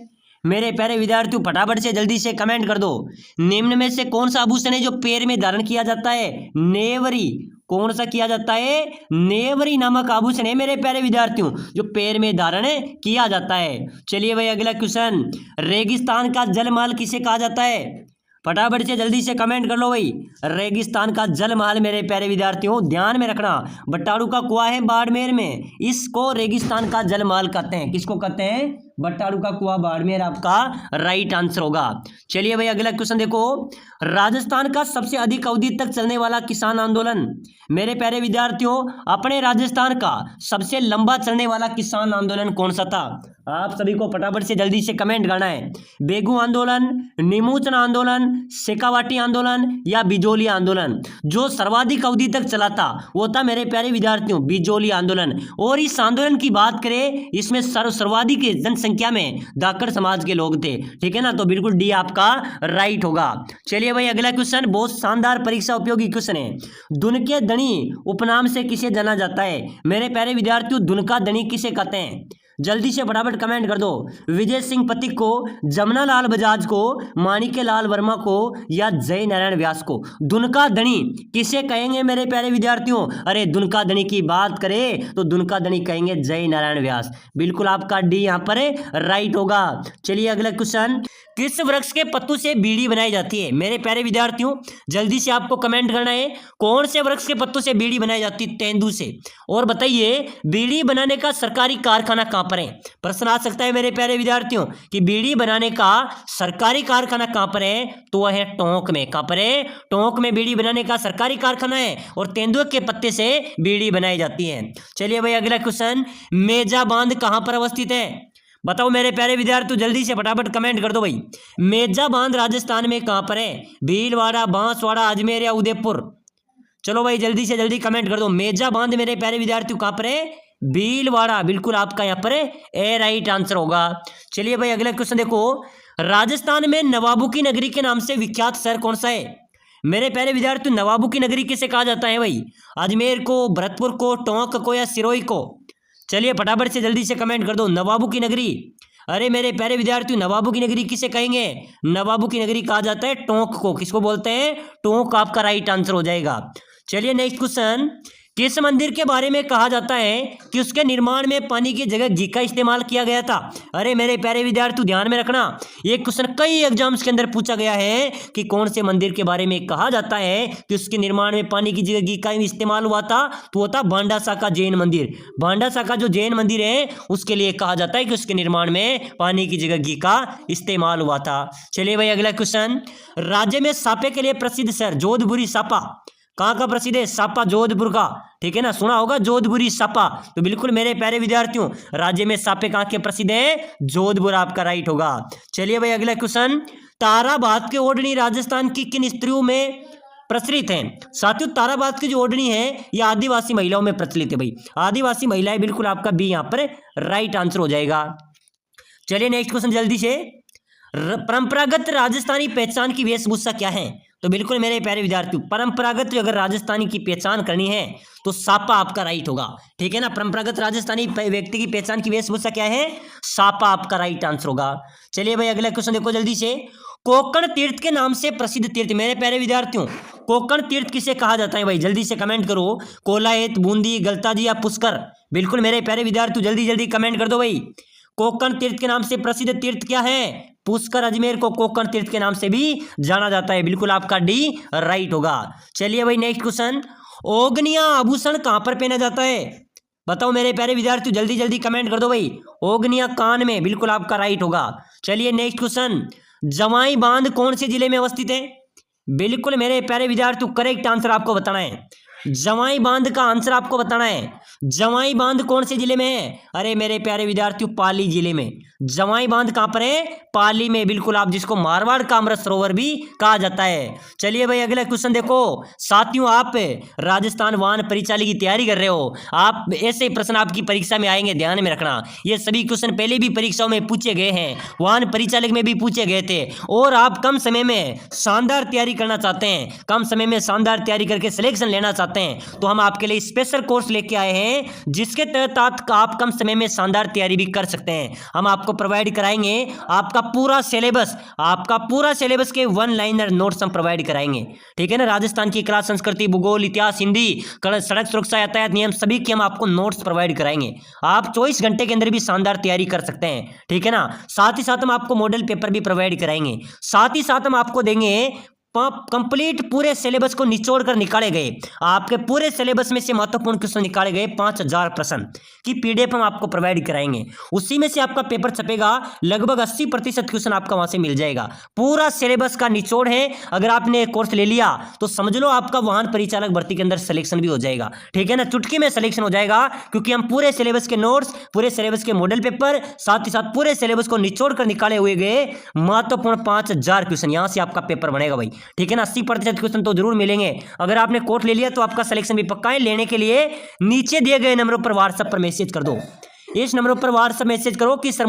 मेरे प्यारे विद्यार्थियों फटाफट से जल्दी से कमेंट कर दो। निम्न में से कौन सा आभूषण है जो पैर में धारण किया जाता है? नेवरी। कौन सा किया जाता है? नेवरी नामक आभूषण है मेरे प्यारे विद्यार्थियों जो पैर में धारण किया जाता है। चलिए भाई अगला क्वेश्चन, रेगिस्तान का जलमहल किसे कहा जाता है? फटाफट से जल्दी से कमेंट कर लो भाई। रेगिस्तान का जलमहल मेरे प्यारे विद्यार्थियों ध्यान में रखना, बट्टाड़ू का कुआं है बाड़मेर में, इसको रेगिस्तान का जलमहल कहते हैं। किसको कहते हैं? बट्टाड़ू का कुआं बाड़मेर आपका राइट आंसर होगा। चलिए भाई अगला क्वेश्चन देखो, राजस्थान का सबसे अधिक अवधि तक चलने वाला किसान आंदोलन? मेरे प्यारे विद्यार्थियों, अपने राजस्थान का सबसे लंबा चलने वाला किसान आंदोलन कौन सा था? आप सभी को फटाफट से जल्दी से कमेंट करना है। बेगू आंदोलन, निमोचन आंदोलन, शेखावाटी आंदोलन या बिजोली आंदोलन? जो सर्वाधिक अवधि तक चला था वो था मेरे प्यारे विद्यार्थियों बिजोली आंदोलन। और इस आंदोलन की बात करें, इसमें सर्वाधिक जनसंख्या में धाकड़ समाज के लोग थे। ठीक है ना, तो बिल्कुल डी आपका राइट होगा। चलिए भाई अगला क्वेश्चन बहुत शानदार परीक्षा उपयोगी क्वेश्चन है। दुनके धनी उपनाम से किसे जाना जाता है? मेरे प्यारे विद्यार्थियों, दुनका धनी किसे कहते हैं? जल्दी से फटाफट कमेंट कर दो। विजय सिंह पथिक को, जमुना लाल बजाज को, माणिक्य लाल वर्मा को या जय नारायण व्यास को? दुनका धनी किसे कहेंगे मेरे प्यारे विद्यार्थियों? अरे दुनका धनी की बात करें तो दुनका धनी कहेंगे जय नारायण व्यास। बिल्कुल आपका डी यहाँ पर राइट होगा। चलिए अगला क्वेश्चन, किस वृक्ष के पत्तों से बीड़ी बनाई जाती है? मेरे प्यारे विद्यार्थियों जल्दी से आपको कमेंट करना है, कौन से वृक्ष के पत्तों से बीड़ी बनाई जाती है? तेंदू से। और बताइए बीड़ी बनाने का सरकारी कारखाना कहां पर है? प्रश्न आ सकता है मेरे प्यारे विद्यार्थियों कि बीड़ी बनाने का सरकारी कारखाना कहां पर है? तो वह है टोंक में। कहां पर है? टोंक में बीड़ी बनाने का सरकारी कारखाना है और तेंदुए के पत्ते से बीड़ी बनाई जाती है। चलिए भाई अगला क्वेश्चन, मेजा बांध कहां पर अवस्थित है? बताओ मेरे प्यारे विद्यार्थियों जल्दी से फटाफट कमेंट कर दो भाई। मेजा बांध राजस्थान में कहां पर है? भीलवाड़ा, बांसवाड़ा, अजमेर या उदयपुर? चलो भाई जल्दी से जल्दी कमेंट कर दो। मेजा बांध मेरे प्यारे विद्यार्थियों कहां पर है? भीलवाड़ा। बिल्कुल आपका यहाँ पर ए राइट आंसर होगा। चलिए भाई अगला क्वेश्चन देखो, राजस्थान में नवाबों की नगरी के नाम से विख्यात शहर कौन सा है? मेरे प्यारे विद्यार्थियों नवाबों की नगरी किसे कहा जाता है भाई? अजमेर को, भरतपुर को, टोंक को या सिरोही को? चलिए फटाफट से जल्दी से कमेंट कर दो। नवाबों की नगरी, अरे मेरे प्यारे विद्यार्थियों नवाबों की नगरी किसे कहेंगे? नवाबों की नगरी कहा जाता है टोंक को। किसको बोलते हैं? टोंक आपका राइट आंसर हो जाएगा। चलिए नेक्स्ट क्वेश्चन, किस मंदिर के बारे में कहा जाता है कि उसके निर्माण में पानी की जगह घी का इस्तेमाल किया गया था? अरे मेरे प्यारे विद्यार्थी ध्यान में रखना, ये क्वेश्चन कई एग्जाम्स के अंदर पूछा गया है कि कौन से मंदिर के बारे में कहा जाता है कि उसके निर्माण में पानी की जगह घी का इस्तेमाल हुआ था? तो वो था भांडासाका जैन मंदिर। भांडासाका जो जैन मंदिर है उसके लिए कहा जाता है कि उसके निर्माण में पानी की जगह घी का इस्तेमाल हुआ था। चलिए भाई अगला क्वेश्चन, राज्य में सापे के लिए प्रसिद्ध शहर जोधपुरी सापा कहाँ का प्रसिद्ध है? सापा, जोधपुर का। ठीक है ना, सुना होगा जोधपुरी सापा। तो बिल्कुल मेरे प्यारे विद्यार्थियों, राज्य में सापे कहाँ के प्रसिद्ध है? जोधपुर आपका राइट होगा। चलिए भाई अगला क्वेश्चन, ताराबाद की ओढ़नी राजस्थान की किन स्त्रियों में प्रचलित है? साथियों ताराबाद की जो ओढ़नी है ये आदिवासी महिलाओं में प्रचलित है भाई, आदिवासी महिलाएं। बिल्कुल आपका बी यहाँ पर राइट आंसर हो जाएगा। चलिए नेक्स्ट क्वेश्चन जल्दी से, परंपरागत राजस्थानी पहचान की वेशभूषा क्या है? तो बिल्कुल मेरे प्यारे विद्यार्थियों, परंपरागत अगर राजस्थानी की पहचान करनी है तो सापा आपका राइट होगा। ठीक है ना, परंपरागत राजस्थानी व्यक्ति की पहचान की वेशभूषा क्या है? सापा आपका राइट आंसर होगा। चलिए भाई अगला क्वेश्चन देखो जल्दी से, कोकण तीर्थ के नाम से प्रसिद्ध तीर्थ, मेरे प्यारे विद्यार्थियों कोकण तीर्थ किसे कहा जाता है भाई? जल्दी से कमेंट करो, कोलायत, बूंदी, गलताजी या पुष्कर। बिल्कुल मेरे प्यारे विद्यार्थियों जल्दी जल्दी कमेंट कर दो भाई। कोकण तीर्थ के नाम से प्रसिद्ध तीर्थ क्या है? पुष्कर। अजमेर को कोकण तीर्थ के नाम से भी जाना जाता है। बिल्कुल आपका डी राइट होगा। चलिए भाई नेक्स्ट क्वेश्चन, ओगनिया आभूषण कहां पर पहना जाता है? बताओ मेरे प्यारे विद्यार्थियों जल्दी जल्दी कमेंट कर दो भाई। ओगनिया कान में, बिल्कुल आपका राइट होगा। चलिए नेक्स्ट क्वेश्चन, जवाई बांध कौन से जिले में अवस्थित है? बिल्कुल मेरे प्यारे विद्यार्थियों करेक्ट आंसर आपको बताना है, जवाई बांध का आंसर आपको बताना है। जवाई बांध कौन से जिले में है? अरे मेरे प्यारे विद्यार्थियों पाली जिले में। जवाई बांध कहां पर है? पाली में। बिल्कुल आप जिसको मारवाड़ का अमृत सरोवर भी कहा जाता है। चलिए भाई अगला क्वेश्चन देखो, साथियों आप राजस्थान वाहन परिचालक की तैयारी कर रहे हो, आप ऐसे प्रश्न आपकी परीक्षा में आएंगे, ध्यान में रखना। ये सभी क्वेश्चन पहले भी परीक्षाओं में पूछे गए हैं, वाहन परिचालक में भी पूछे गए थे। और आप कम समय में शानदार तैयारी करना चाहते हैं, कम समय में शानदार तैयारी करके सिलेक्शन लेना चाहते हैं, तो हम आपके लिए स्पेशल कोर्स लेके आए हैं जिसके तहत आप कम समय में शानदार तैयारी भी कर सकते हैं। हम आपको प्रोवाइड कराएंगे आपका पूरा सिलेबस के वन लाइनर नोट्स हम प्रोवाइड कराएंगे। ठीक है ना, राजस्थान की कला, संस्कृति, भूगोल, इतिहास, हिंदी, सड़क सुरक्षा, यातायात नियम, सभी की हम आपको नोट्स प्रोवाइड कराएंगे। आप 24 घंटे के अंदर भी शानदार तैयारी कर सकते हैं। ठीक है ना, साथ ही साथ हम आपको मॉडल पेपर भी प्रोवाइड कराएंगे। साथ ही साथ हम आपको देंगे कंप्लीट पूरे सिलेबस को निचोड़ कर निकाले गए, आपके पूरे सिलेबस में से महत्वपूर्ण क्वेश्चन निकाले गए 5000 प्रश्न की पीडीएफ हम आपको प्रोवाइड कराएंगे। उसी में से आपका पेपर छपेगा, लगभग 80% क्वेश्चन आपका वहां से मिल जाएगा। पूरा सिलेबस का निचोड़ है। अगर आपने कोर्स ले लिया तो समझ लो आपका वाहन परिचालक भर्ती के अंदर सिलेक्शन भी हो जाएगा। ठीक है ना, चुटकी में सिलेक्शन हो जाएगा, क्योंकि हम पूरे सिलेबस के नोट्स, पूरे सिलेबस के मॉडल पेपर, साथ ही साथ पूरे सिलेबस को निचोड़ कर निकाले हुए गए महत्वपूर्ण 5000 क्वेश्चन, यहां से आपका पेपर बनेगा भाई। ठीक है ना, 80% क्वेश्चन तो जरूर मिलेंगे। अगर आपने कोर्स ले लिया तो आपका सिलेक्शन भी पक्का है। लेने के लिए नीचे दिए गए नंबरों पर व्हाट्सएप पर मैसेज कर दो, इस नंबरों पर व्हाट्सएप मैसेज करो कि सर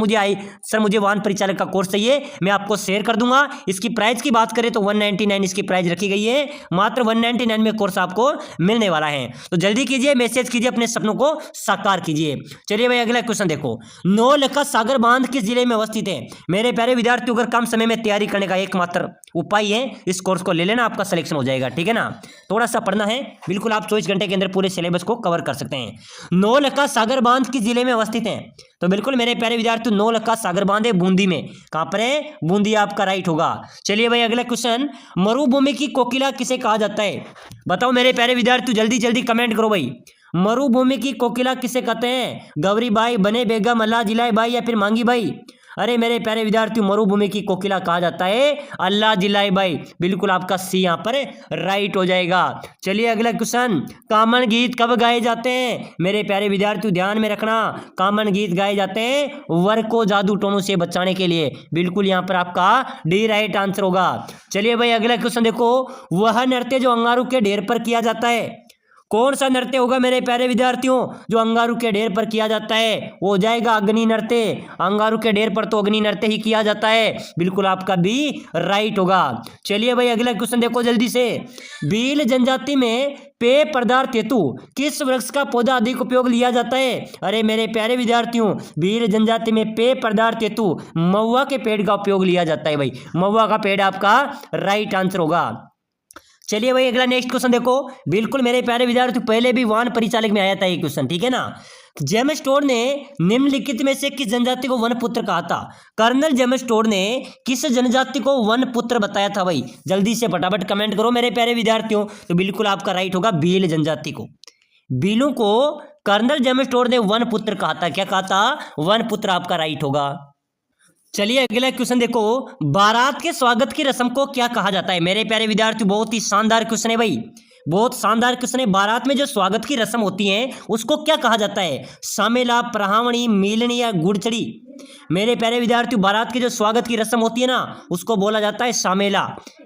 मुझे वाहन परिचालक का कोर्स चाहिए, मैं आपको शेयर कर दूंगा। इसकी प्राइस की बात करें तो 199 इसकी प्राइस रखी गई है, मात्र 199 में कोर्स आपको मिलने वाला है। तो जल्दी कीजिए, मैसेज कीजिए, अपने सपनों को साकार कीजिए। चलिए भाई अगला क्वेश्चन देखो, नौलखा सागर बांध किस जिले में अवस्थित है? मेरे प्यारे विद्यार्थियों अगर कम समय में तैयारी करने का एकमात्र उपाय है, इस कोर्स को ले लेना, आपका सिलेक्शन हो जाएगा। ठीक है ना, थोड़ा सा पढ़ना है, बिल्कुल आप 24 घंटे के अंदर पूरे सिलेबस को कवर कर सकते हैं। नौलखा सागर बांध किस जिले में अवस्थित है? तो बिल्कुल मेरे प्यारे विद्यार्थियों नौलखा सागर बांध है बूंदी में। कहां पर है? बूंदी आपका राइट होगा। चलिए भाई अगला क्वेश्चन, मरुभूमि की कोकिला किसे कहा जाता है? बताओ मेरे प्यारे विद्यार्थियों जल्दी जल्दी कमेंट करो भाई। मरुभूमि की कोकिला किसे कहते हैं? गौरी बाई, बने बेगम, अल्लाह जिलाई बाई या फिर मांगी बाई? अरे मेरे प्यारे विद्यार्थियों मरुभूमि की कोकिला कहा जाता है अल्लाह जिलाई बाई। बिल्कुल आपका सी यहाँ पर राइट हो जाएगा। चलिए अगला क्वेश्चन, कामन गीत कब गाए जाते हैं? मेरे प्यारे विद्यार्थियों ध्यान में रखना, कामन गीत गाए जाते हैं वर को जादू टोनों से बचाने के लिए। बिल्कुल यहाँ पर आपका डी राइट आंसर होगा। चलिए भाई अगला क्वेश्चन देखो, वह नृत्य जो अंगारू के ढेर पर किया जाता है, कौन सा नृत्य होगा मेरे प्यारे विद्यार्थियों जो अंगारू के ढेर पर किया जाता है? वो हो जाएगा अग्नि नृत्य। अंगारू के ढेर पर तो अग्नि नृत्य ही किया जाता है। बिल्कुल आपका बी राइट होगा। चलिए भाई अगला क्वेश्चन देखो जल्दी से, भील जनजाति में पेय पदार्थ हेतु किस वृक्ष का पौधा अधिक उपयोग लिया जाता है? अरे मेरे प्यारे विद्यार्थियों भील जनजाति में पेय पदार्थ हेतु महुआ के पेड़ का उपयोग लिया जाता है भाई। महुआ का पेड़ आपका राइट आंसर होगा। चलिए भाई अगला नेक्स्ट क्वेश्चन देखो, बिल्कुल मेरे प्यारे विद्यार्थी पहले भी वाहन परिचालक में आया था ये क्वेश्चन। ठीक है ना, जेम्स टोड ने निम्नलिखित में से किस जनजाति को वनपुत्र कहा था? कर्नल जेम्स टोड ने किस जनजाति को वनपुत्र बताया था भाई? जल्दी से फटाफट कमेंट करो मेरे प्यारे विद्यार्थियों। तो बिल्कुल आपका राइट होगा भील जनजाति को। भीलों को कर्नल जेम्स टोड ने वनपुत्र कहा था। क्या कहा था? वनपुत्र आपका राइट होगा। चलिए अगला क्वेश्चन देखो, बारात के स्वागत की रस्म को क्या कहा जाता है? मेरे प्यारे विद्यार्थी बहुत ही शानदार क्वेश्चन है भाई। बहुत शानदार क्वेश्चन है। बारात में जो स्वागत की रस्म होती है उसको क्या कहा जाता है? सामेला, प्रहावणी, मिलनी या गुड़चड़ी? मेरे प्यारे विद्यार्थियों, बारात की जो स्वागत की रस्म होती है ना उसको बोला जाता है सामेला।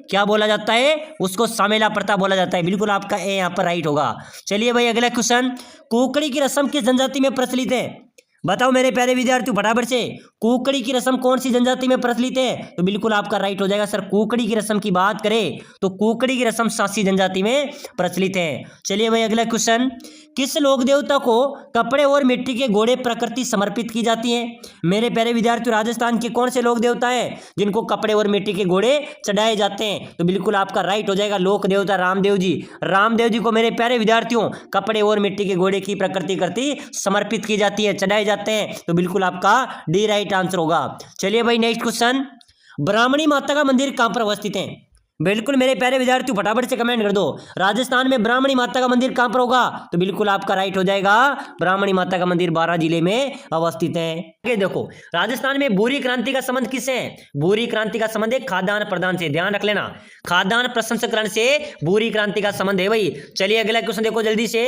क्या बोला जाता है? उसको सामेला प्रथा बोला जाता है। बिल्कुल आपका ए यहाँ पर राइट होगा। चलिए भाई अगला क्वेश्चन, कुकड़ी की रस्म किस जनजाति में प्रचलित है? बताओ मेरे प्यारे विद्यार्थियों फटाफट से, कुकड़ी की रस्म कौन सी जनजाति में प्रचलित है? तो बिल्कुल आपका राइट हो जाएगा सर, कुकड़ी की रस्म की बात करें तो कुकड़ी की रस्म सासी जनजाति में प्रचलित है। चलिए भाई अगला क्वेश्चन, किस लोक देवता को कपड़े और मिट्टी के घोड़े प्रकृति समर्पित की जाती है? मेरे प्यारे विद्यार्थियों, राजस्थान के कौन से लोक देवता हैं जिनको कपड़े और मिट्टी के घोड़े चढ़ाए जाते हैं? तो बिल्कुल आपका राइट हो जाएगा लोक देवता रामदेव जी। रामदेव जी को मेरे प्यारे विद्यार्थियों कपड़े और मिट्टी के घोड़े की प्रकृति करती समर्पित की जाती है, चढ़ाए जाते हैं। तो बिल्कुल आपका डी राइट आंसर होगा। चलिए भाई नेक्स्ट क्वेश्चन, ब्राह्मणी माता का मंदिर कहां पर अवस्थित है? बिल्कुल मेरे प्यारे विद्यार्थियों फटाफट से कमेंट कर दो, राजस्थान में ब्राह्मणी माता का मंदिर कहां पर होगा? तो बिल्कुल आपका राइट हो जाएगा, ब्राह्मणी माता का मंदिर बारां जिले में अवस्थित है। आगे देखो, राजस्थान में भूरी क्रांति का संबंध किससे है? भूरी क्रांति का संबंध है खाद्यान्न प्रदान से। ध्यान रख लेना, खाद्यान्न प्रसंस्करण से भूरी क्रांति का संबंध है भाई। चलिए अगला क्वेश्चन देखो जल्दी से,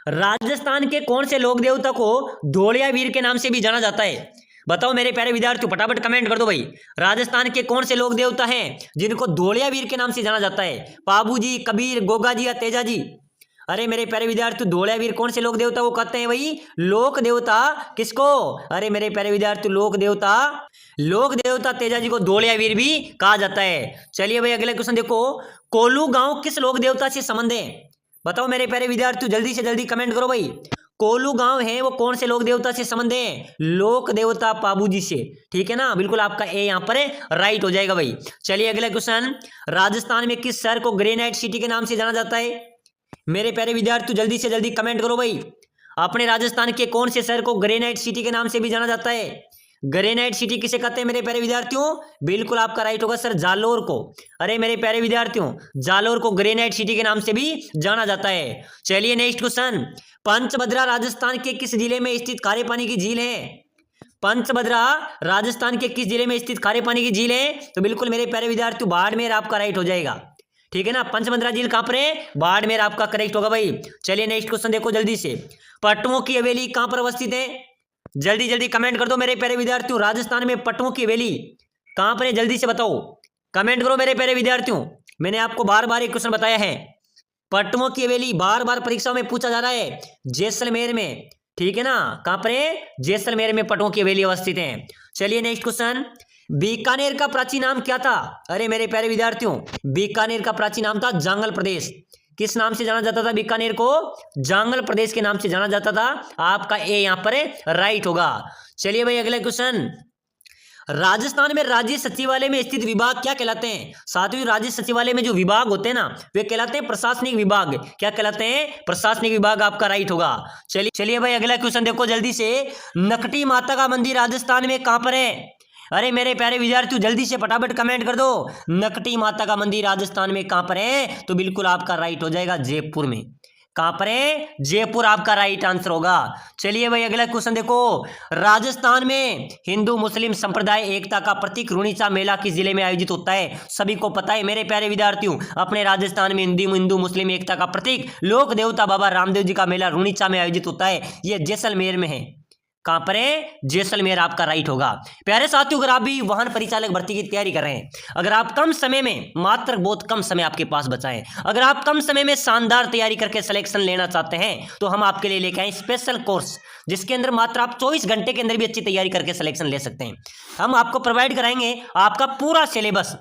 राजस्थान के कौन से लोक देवता को धोलिया वीर के नाम से भी जाना जाता है? बताओ मेरे प्यारे विद्यार्थियों फटाफट कमेंट कर दो भाई, राजस्थान के कौन से लोक देवता हैं जिनको धोलिया वीर के नाम से जाना जाता है? पाबू जी, कबीर, गोगा जी या तेजा जी? अरे मेरे प्यारे विद्यार्थियों, धोलिया वीर कौन से लोक देवता को कहते हैं भाई? लोक देवता किसको? अरे मेरे प्यारे विद्यार्थियों, लोक देवता तेजा जी को धोलिया वीर भी कहा जाता है। चलिए भाई अगला क्वेश्चन देखो, कोलू गांव किस लोक देवता से संबंध है? बताओ मेरे प्यारे विद्यार्थियों, जल्दी से जल्दी कमेंट करो भाई। कोलू गांव है वो कौन से लोक देवता से संबंध है? लोक देवता पाबू जी से। ठीक है ना, बिल्कुल आपका ए यहाँ पर राइट हो जाएगा भाई। चलिए अगला क्वेश्चन, राजस्थान में किस शहर को ग्रेनाइट सिटी के नाम से जाना जाता है? मेरे प्यारे विद्यार्थियों जल्दी से जल्दी कमेंट करो भाई, अपने राजस्थान के कौन से शहर को ग्रेनाइट सिटी के नाम से भी जाना जाता है? ग्रेनाइट सिटी किसे कहते हैं मेरे प्यारे विद्यार्थियों? बिल्कुल आपका राइट होगा सर, जालोर को। अरे मेरे प्यारे विद्यार्थियों, जालोर को ग्रेनाइट सिटी के नाम से भी जाना जाता है। चलिए नेक्स्ट क्वेश्चन, पंचभद्रा राजस्थान के किस जिले में स्थित खारे पानी की झील है? पंचभद्रा राजस्थान के किस जिले में स्थित खारे पानी की झील है? तो बिल्कुल मेरे प्यारे विद्यार्थियों बाड़मेर आपका राइट हो जाएगा। ठीक है ना, पंचभद्रा झील कहां पर है? बाड़मेर आपका करेक्ट होगा भाई। चलिए नेक्स्ट क्वेश्चन देखो जल्दी से, पट्टुओं की हवेली कहां पर अवस्थित है? जल्दी जल्दी कमेंट कर दो मेरे प्यारे विद्यार्थियों, राजस्थान में पट्टुओं की हवेली कहां पर है? जल्दी से बताओ, कमेंट करो मेरे प्यारे विद्यार्थियों। मैंने आपको बार बार एक क्वेश्चन बताया है, पट्टुओं की हवेली बार बार परीक्षा में पूछा जा रहा है, जैसलमेर में। ठीक है ना, कहां पर है? जैसलमेर में पट्टुओं की हवेली अवस्थित है। चलिए नेक्स्ट क्वेश्चन, बीकानेर का प्राचीन नाम क्या था? अरे मेरे प्यारे विद्यार्थियों, बीकानेर का प्राचीन नाम था जांगल प्रदेश। किस नाम से जाना जाता था बीकानेर को? जांगल प्रदेश के नाम से जाना जाता था। आपका ए यहां पर राइट होगा। चलिए भाई अगला क्वेश्चन, राजस्थान में राज्य सचिवालय में स्थित विभाग क्या कहलाते हैं? सातवीं राज्य सचिवालय में जो विभाग होते हैं ना वे कहलाते हैं प्रशासनिक विभाग। क्या कहलाते हैं? प्रशासनिक विभाग आपका राइट होगा। चलिए भाई अगला क्वेश्चन देखो जल्दी से, नकटी माता का मंदिर राजस्थान में कहां पर है? अरे मेरे प्यारे विद्यार्थियों जल्दी से फटाफट कमेंट कर दो, नकटी माता का मंदिर राजस्थान में कहां पर है? तो बिल्कुल आपका राइट हो जाएगा जयपुर में। कहां पर है? जयपुर आपका राइट आंसर होगा। चलिए भाई अगला क्वेश्चन देखो, राजस्थान में हिंदू मुस्लिम संप्रदाय एकता का प्रतीक रुणीचा मेला किस जिले में आयोजित होता है? सभी को पता है मेरे प्यारे विद्यार्थियों, अपने राजस्थान में हिंदू मुस्लिम एकता का प्रतीक लोक देवता बाबा रामदेव जी का मेला रुणीचा में आयोजित होता है। यह जैसलमेर में है। कहां पर है? जैसलमेर आपका राइट होगा। प्यारे साथियों, अगर आप भी वाहन परिचालक भर्ती की तैयारी कर रहे हैं, अगर आप कम समय में, मात्र बहुत कम समय आपके पास बचा है, अगर आप कम समय में शानदार तैयारी करके सिलेक्शन लेना चाहते हैं तो हम आपके लिए लेके आए स्पेशल कोर्स, जिसके अंदर मात्र आप 24 घंटे के अंदर भी अच्छी तैयारी करके सिलेक्शन ले सकते हैं। हम आपको प्रोवाइड कराएंगे आपका पूरा सिलेबस,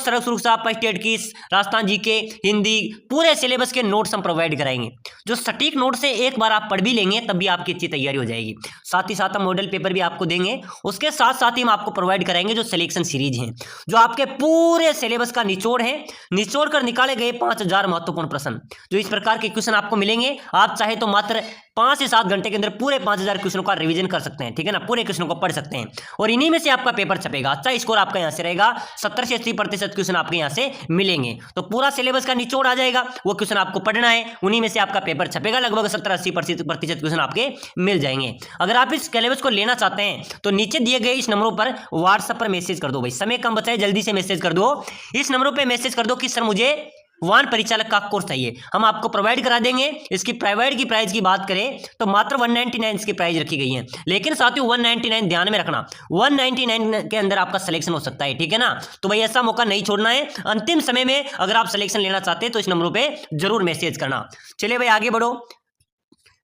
सड़क सुरक्षा, फर्स्ट एड की, राजस्थान जीके, हिंदी, पूरे सिलेबस के नोट्स हम प्रोवाइड कराएंगे, जो सटीक नोट से एक बार आप पढ़ भी लेंगे तब भी आपकी अच्छी तैयारी हो जाएगी। साथ ही साथ हम मॉडल पेपर भी आपको देंगे। उसके साथ साथ ही हम आपको प्रोवाइड कराएंगे जो सिलेक्शन सीरीज हैं, जो आपके पूरे सिलेबस का निचोड़ है, निचोड़ कर निकाले गए 5000 महत्वपूर्ण प्रश्न, जो इस प्रकार के क्वेश्चन आपको मिलेंगे। आप चाहे तो मात्र 5 से 7 घंटे के अंदर पूरे 5000 क्वेश्चनों का रिवीजन कर सकते हैं। ठीक है ना, पूरे क्वेश्चनों को पढ़ सकते हैं और इन्हीं में से आपका पेपर छपेगा। अच्छा स्कोर आपका यहाँ से रहेगा, 70 से 80% क्वेश्चन आपके यहाँ से मिलेंगे। तो पूरा सिलेबस का निचोड़ आ जाएगा, वो क्वेश्चन आपको पढ़ना है, उन्हीं में से आपका पेपर छपेगा। लगभग 70-80% क्वेश्चन आपके मिल जाएंगे। अगर आप इस सिलेबस को लेना चाहते हैं तो नीचे दिए गए इस नंबरों पर व्हाट्सएप पर मैसेज कर दो। भाई समय कम बचा है, जल्दी से मैसेज कर दो। इस नंबरों पर मैसेज कर दो कि सर मुझे वाहन परिचालक का कोर्स चाहिए, हम आपको प्रोवाइड करा देंगे। इसकी प्राइवेट की प्राइस की बात करें तो मात्र 199 इसकी प्राइस रखी गई है। लेकिन साथियों 199 ध्यान में रखना, 199 के अंदर आपका सिलेक्शन हो सकता है, ठीक है ना। तो भाई ऐसा मौका नहीं छोड़ना है। अंतिम समय में अगर आप सिलेक्शन लेना चाहते हैं तो इस नंबरों पे जरूर मैसेज करना। चलिए भाई आगे बढ़ो।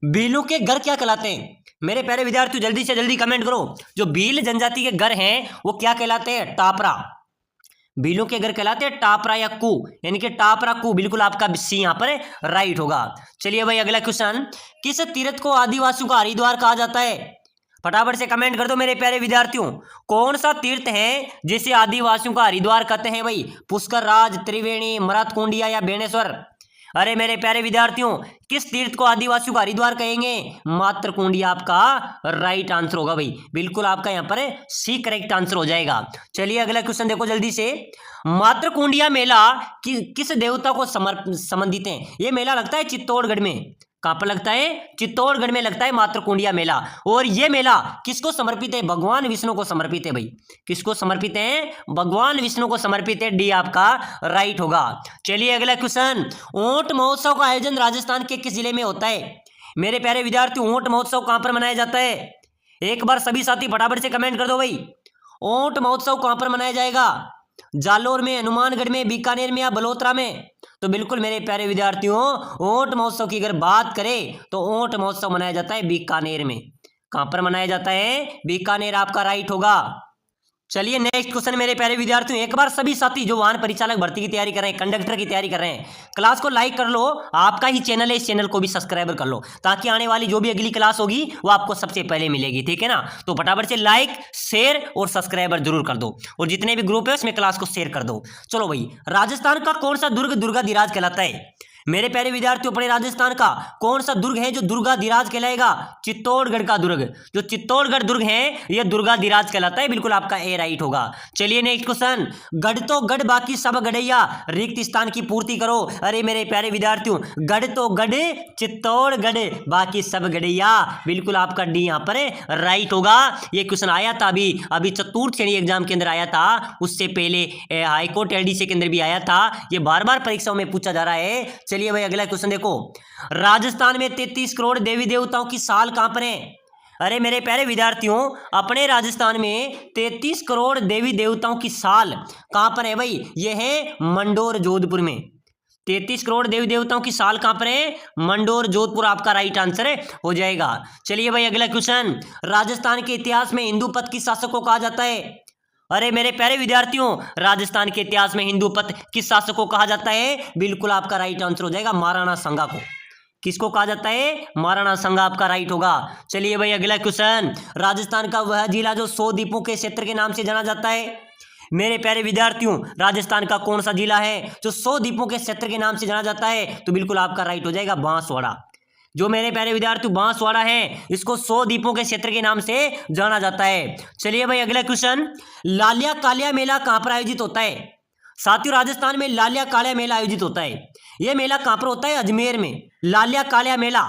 भीलों के घर क्या कहलाते हैं? मेरे प्यारे विद्यार्थियों जल्दी से जल्दी कमेंट करो। जो भील जनजाति के घर हैं वो क्या कहलाते हैं? टापरा। भीलों के घर कहलाते हैं टापरा या कू, यानी कि टापरा कू। बिल्कुल आपका सी यहाँ पर राइट होगा। चलिए भाई अगला क्वेश्चन, किस तीर्थ को आदिवासियों का हरिद्वार कहा जाता है? फटाफट से कमेंट कर दो मेरे प्यारे विद्यार्थियों। कौन सा तीर्थ है जिसे आदिवासियों का हरिद्वार कहते हैं भाई? पुष्कर राज, त्रिवेणी, मराथकुंडिया या बेणेश्वर? अरे मेरे प्यारे विद्यार्थियों किस तीर्थ को आदिवासियों का हरिद्वार कहेंगे? मात्र कुंडिया आपका राइट आंसर होगा भाई। बिल्कुल आपका यहाँ पर सी करेक्ट आंसर हो जाएगा। चलिए अगला क्वेश्चन देखो जल्दी से। मात्र कुंडिया मेला किस देवता को संबंधित है? ये मेला लगता है चित्तौड़गढ़ में। कहाँ पर लगता है? चित्तौड़गढ़ में लगता है मात्र कुंडिया मेला। और ये मेला किसको समर्पित है? भगवान विष्णु को समर्पित है भाई। किसको समर्पित है? भगवान विष्णु को समर्पित है। डी आपका राइट होगा। चलिए अगला क्वेश्चन, ऊंट महोत्सव का आयोजन राजस्थान के किस जिले में होता है? मेरे प्यारे विद्यार्थी ऊंट महोत्सव कहां पर मनाया जाता है? एक बार सभी साथी फटाफट से कमेंट कर दो भाई। ऊंट महोत्सव कहां पर मनाया जाएगा? जालोर में, हनुमानगढ़ में, बीकानेर में या बलोत्रा में? तो बिल्कुल मेरे प्यारे विद्यार्थियों ऊंट महोत्सव की अगर बात करें तो ऊंट महोत्सव मनाया जाता है बीकानेर में। कहां पर मनाया जाता है? बीकानेर आपका राइट होगा। चलिए नेक्स्ट क्वेश्चन मेरे प्यारे विद्यार्थियों, एक बार सभी साथी जो वाहन परिचालक भर्ती की तैयारी कर रहे हैं, कंडक्टर की तैयारी कर रहे हैं, क्लास को लाइक कर लो। आपका ही चैनल है, इस चैनल को भी सब्सक्राइबर कर लो ताकि आने वाली जो भी अगली क्लास होगी वो आपको सबसे पहले मिलेगी, ठीक है ना। तो फटाफट से लाइक, शेयर और सब्सक्राइबर जरूर कर दो और जितने भी ग्रुप है उसमें क्लास को शेयर कर दो। चलो भाई, राजस्थान का कौन सा दुर्ग दुर्गाधिराज कहलाता है? मेरे प्यारे विद्यार्थियों अपने राजस्थान का कौन सा दुर्ग है जो दुर्गाधिराज कहलाएगा? चित्तौड़गढ़ का दुर्ग। जो चित्तौड़गढ़ दुर्ग है यह दुर्गाधिराज कहलाता है। बिल्कुल आपका ए राइट होगा। चलिए नेक्स्ट क्वेश्चन, गढ़ तो गढ़ बाकी सब गढ़ैया, रिक्त स्थान की पूर्ति करो। अरे मेरे प्यारे विद्यार्थियों गढ़ तो गढ़, चित्तौड़गढ़ बाकी सब गढ़ैया। बिल्कुल आपका डी यहाँ पर राइट होगा। ये क्वेश्चन आया था अभी चतुर्थ श्रेणी एग्जाम के अंदर आया था, उससे पहले हाईकोर्ट एलडीसी के अंदर भी आया था। ये बार बार परीक्षाओं में पूछा जा रहा है। चलिए भाई अगला क्वेश्चन देखो, राजस्थान में 33 करोड़ देवी देवताओं की साल कहां पर है? अरे मेरे प्यारे विद्यार्थियों अपने राजस्थान में 33 करोड़ देवी देवताओं की साल कहां पर है भाई? यह है मंडोर जोधपुर में। 33 करोड़ देवी देवताओं की साल कहां पर है? मंडोर जोधपुर आपका राइट आंसर हो जाएगा। चलिए भाई अगला क्वेश्चन, राजस्थान के इतिहास में हिंदू पथ किस शासक को कहा जाता है? अरे मेरे प्यारे विद्यार्थियों राजस्थान के इतिहास में हिंदू पथ किस शासक को कहा जाता है? बिल्कुल आपका राइट आंसर हो जाएगा महाराणा संगा को। किसको कहा जाता है? महाराणा संगा आपका राइट होगा। चलिए भाई अगला क्वेश्चन, राजस्थान का वह जिला जो 100 द्वीपों के क्षेत्र के नाम से जाना जाता है? मेरे प्यारे विद्यार्थियों राजस्थान का कौन सा जिला है जो 100 द्वीपों के क्षेत्र के नाम से जाना जाता है? तो बिल्कुल आपका राइट हो जाएगा बांसवाड़ा। जो मेरे प्यारे विद्यार्थी बांसवाड़ा है इसको 100 द्वीपों के क्षेत्र के नाम से जाना जाता है। चलिए भाई अगला क्वेश्चन, लालिया कालिया मेला कहां पर आयोजित होता है? साथियों राजस्थान में लालिया कालिया मेला आयोजित होता है। यह मेला कहां पर होता है? अजमेर में। लालिया कालिया मेला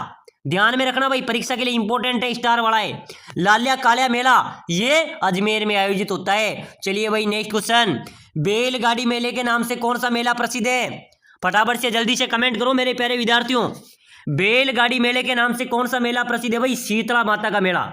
ध्यान में रखना भाई, परीक्षा के लिए इंपॉर्टेंट है, स्टार वाला है। लालिया कालिया मेला ये अजमेर में आयोजित होता है। चलिए भाई नेक्स्ट क्वेश्चन, बैलगाड़ी मेले के नाम से कौन सा मेला प्रसिद्ध है? फटाफट से जल्दी से कमेंट करो मेरे प्यारे विद्यार्थियों। बैलगाड़ी मेले के नाम से कौन सा मेला प्रसिद्ध है भाई? शीतला माता का मेला।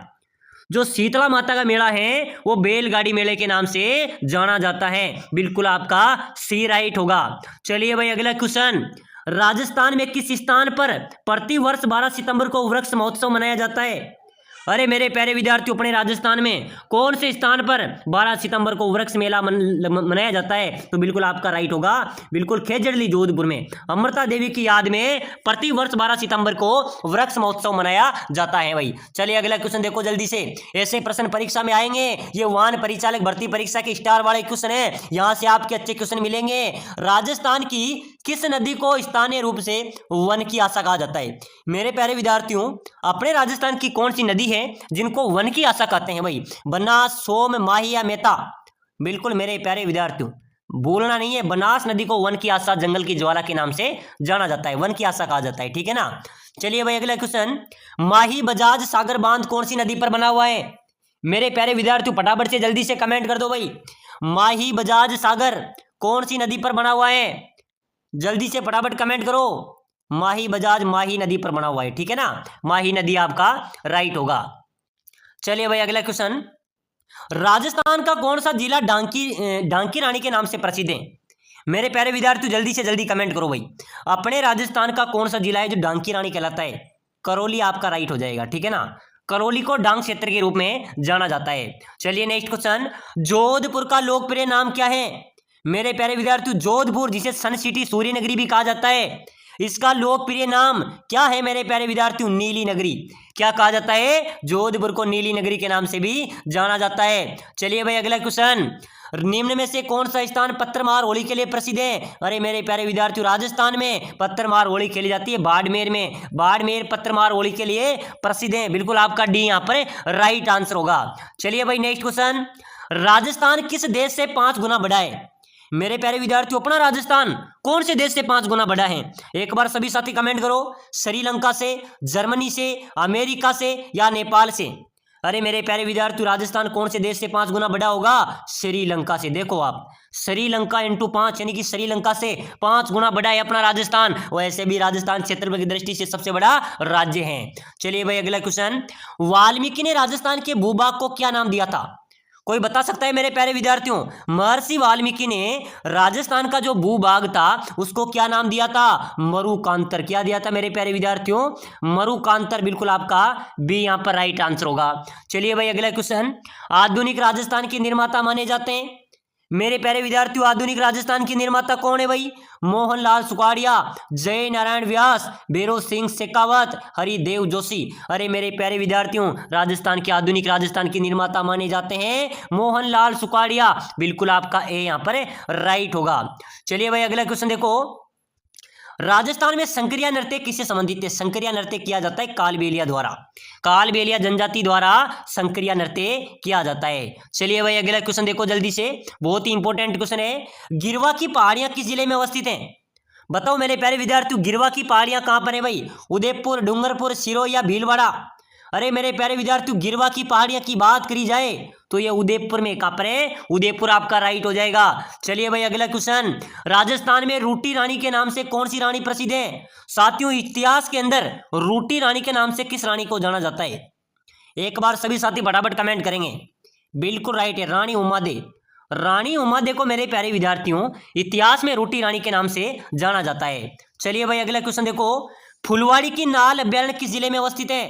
जो शीतला माता का मेला है वो बैलगाड़ी मेले के नाम से जाना जाता है। बिल्कुल आपका सी राइट होगा। चलिए भाई अगला क्वेश्चन, राजस्थान में किस स्थान पर प्रति वर्ष 12 सितंबर को वृक्ष महोत्सव मनाया जाता है? अरे मेरे प्यारे विद्यार्थियों अपने राजस्थान में कौन से स्थान पर 12 सितंबर को वृक्ष मेला मनाया जाता है? तो बिल्कुल आपका राइट होगा, बिल्कुल खेजड़ली जोधपुर में। अमृता देवी की याद में प्रति वर्ष 12 सितंबर को वृक्ष महोत्सव मनाया जाता है भाई। चलिए अगला क्वेश्चन देखो जल्दी से, ऐसे प्रश्न परीक्षा में आएंगे। ये वाहन परिचालक भर्ती परीक्षा के स्टार वाले क्वेश्चन है, यहाँ से आपके अच्छे क्वेश्चन मिलेंगे। राजस्थान की किस नदी को स्थानीय रूप से वन की आशा कहा जाता है? मेरे प्यारे विद्यार्थियों अपने राजस्थान की कौन सी नदी है जिनको वन की आशा कहते हैं भाई? बनास, सोम, माही या मेता? बिल्कुल मेरे प्यारे विद्यार्थियों बोलना नहीं है, बनास नदी को वन की आशा, जंगल की ज्वाला के नाम से जाना जाता है, वन की आशा कहा जाता है, ठीक है ना। चलिए भाई अगला क्वेश्चन, माही बजाज सागर बांध कौन सी नदी पर बना हुआ है? मेरे प्यारे विद्यार्थियों फटाफट से जल्दी से कमेंट कर दो भाई। माही बजाज सागर कौन सी नदी पर बना हुआ है? जल्दी से फटाफट कमेंट करो। माही बजाज माही नदी पर बना हुआ है, ठीक है ना, माही नदी आपका राइट होगा। चलिए भाई अगला क्वेश्चन, राजस्थान का कौन सा जिला ढांकी रानी के नाम से प्रसिद्ध है? मेरे प्यारे विद्यार्थी जल्दी से जल्दी कमेंट करो भाई, अपने राजस्थान का कौन सा जिला है जो ढांकी रानी कहलाता है? करौली आपका राइट हो जाएगा, ठीक है ना, करौली को डांग क्षेत्र के रूप में जाना जाता है। चलिए नेक्स्ट क्वेश्चन, जोधपुर का लोकप्रिय नाम क्या है? मेरे प्यारे विद्यार्थी जोधपुर, जिसे सन सिटी सूर्य नगरी भी कहा जाता है, इसका लोकप्रिय नाम क्या है मेरे प्यारे विद्यार्थियों? नीली नगरी। क्या कहा जाता है? जोधपुर को नीली नगरी के नाम से भी जाना जाता है। चलिए भाई अगला क्वेश्चन, निम्न में से कौन सा स्थान पत्थरमार होली के लिए प्रसिद्ध है? अरे मेरे प्यारे विद्यार्थियों, राजस्थान में पत्थरमार होली खेली जाती है बाड़मेर में, बाड़मेर पत्थरमार होली के लिए प्रसिद्ध है। बिल्कुल आपका डी यहाँ पर राइट आंसर होगा। चलिए भाई नेक्स्ट क्वेश्चन, राजस्थान किस देश से 5 गुना बड़ा है? मेरे प्यारे विद्यार्थियों, अपना राजस्थान कौन से देश से 5 गुना बड़ा है? एक बार सभी साथी कमेंट करो, श्रीलंका से, जर्मनी से, अमेरिका से या नेपाल से? अरे मेरे प्यारे विद्यार्थियों, राजस्थान कौन से देश से 5 गुना बड़ा होगा? श्रीलंका से। देखो आप, श्रीलंका इंटू 5, यानी कि श्रीलंका से 5 गुना बड़ा है अपना राजस्थान। वैसे भी राजस्थान क्षेत्र की दृष्टि से सबसे बड़ा राज्य है। चलिए भाई अगला क्वेश्चन, वाल्मीकि ने राजस्थान के भूभाग को क्या नाम दिया था? कोई बता सकता है मेरे प्यारे विद्यार्थियों? महर्षि वाल्मीकि ने राजस्थान का जो भूभाग था उसको क्या नाम दिया था? मरुकांतर। क्या दिया था मेरे प्यारे विद्यार्थियों? मरुकांतर। बिल्कुल आपका बी यहाँ पर राइट आंसर होगा। चलिए भाई अगला क्वेश्चन, आधुनिक राजस्थान के निर्माता माने जाते हैं? मेरे प्यारे विद्यार्थियों, आधुनिक राजस्थान के निर्माता कौन है भाई? मोहनलाल सुखाड़िया, जय नारायण व्यास, भैरव सिंह शेखावत, हरिदेव जोशी। अरे मेरे प्यारे विद्यार्थियों, राजस्थान के आधुनिक राजस्थान के निर्माता माने जाते हैं मोहनलाल सुखाड़िया। बिल्कुल आपका ए यहाँ पर राइट होगा। चलिए भाई अगला क्वेश्चन देखो, राजस्थान में संकरिया नृत्य किससे संबंधित है? संकरिया नृत्य किया जाता है कालबेलिया द्वारा, कालबेलिया जनजाति द्वारा संकरिया नृत्य किया जाता है। चलिए भाई अगला क्वेश्चन देखो जल्दी से, बहुत ही इंपॉर्टेंट क्वेश्चन है, गिरवा की पहाड़ियां किस जिले में अवस्थित हैं? बताओ मेरे प्यारे विद्यार्थियों, गिरवा की पहाड़ियां कहां पर है भाई? उदयपुर, डूंगरपुर, सिरोही या भीलवाड़ा? अरे मेरे प्यारे विद्यार्थियों, गिरवा की पहाड़ियां की बात करी जाए तो ये उदयपुर में, कहां पर है? उदयपुर आपका राइट हो जाएगा। चलिए भाई अगला क्वेश्चन, राजस्थान में रूटी रानी के नाम से कौन सी रानी प्रसिद्ध है? साथियों, इतिहास के अंदर रूटी रानी के नाम से किस रानी को जाना जाता है? एक बार सभी साथी फटाफट कमेंट करेंगे। बिल्कुल राइट है, रानी उमादे। रानी उमादे को मेरे प्यारे विद्यार्थियों इतिहास में रूटी रानी के नाम से जाना जाता है। चलिए भाई अगला क्वेश्चन देखो, फुलवाड़ी की नाल अभ्यारण्य किस जिले में अवस्थित है?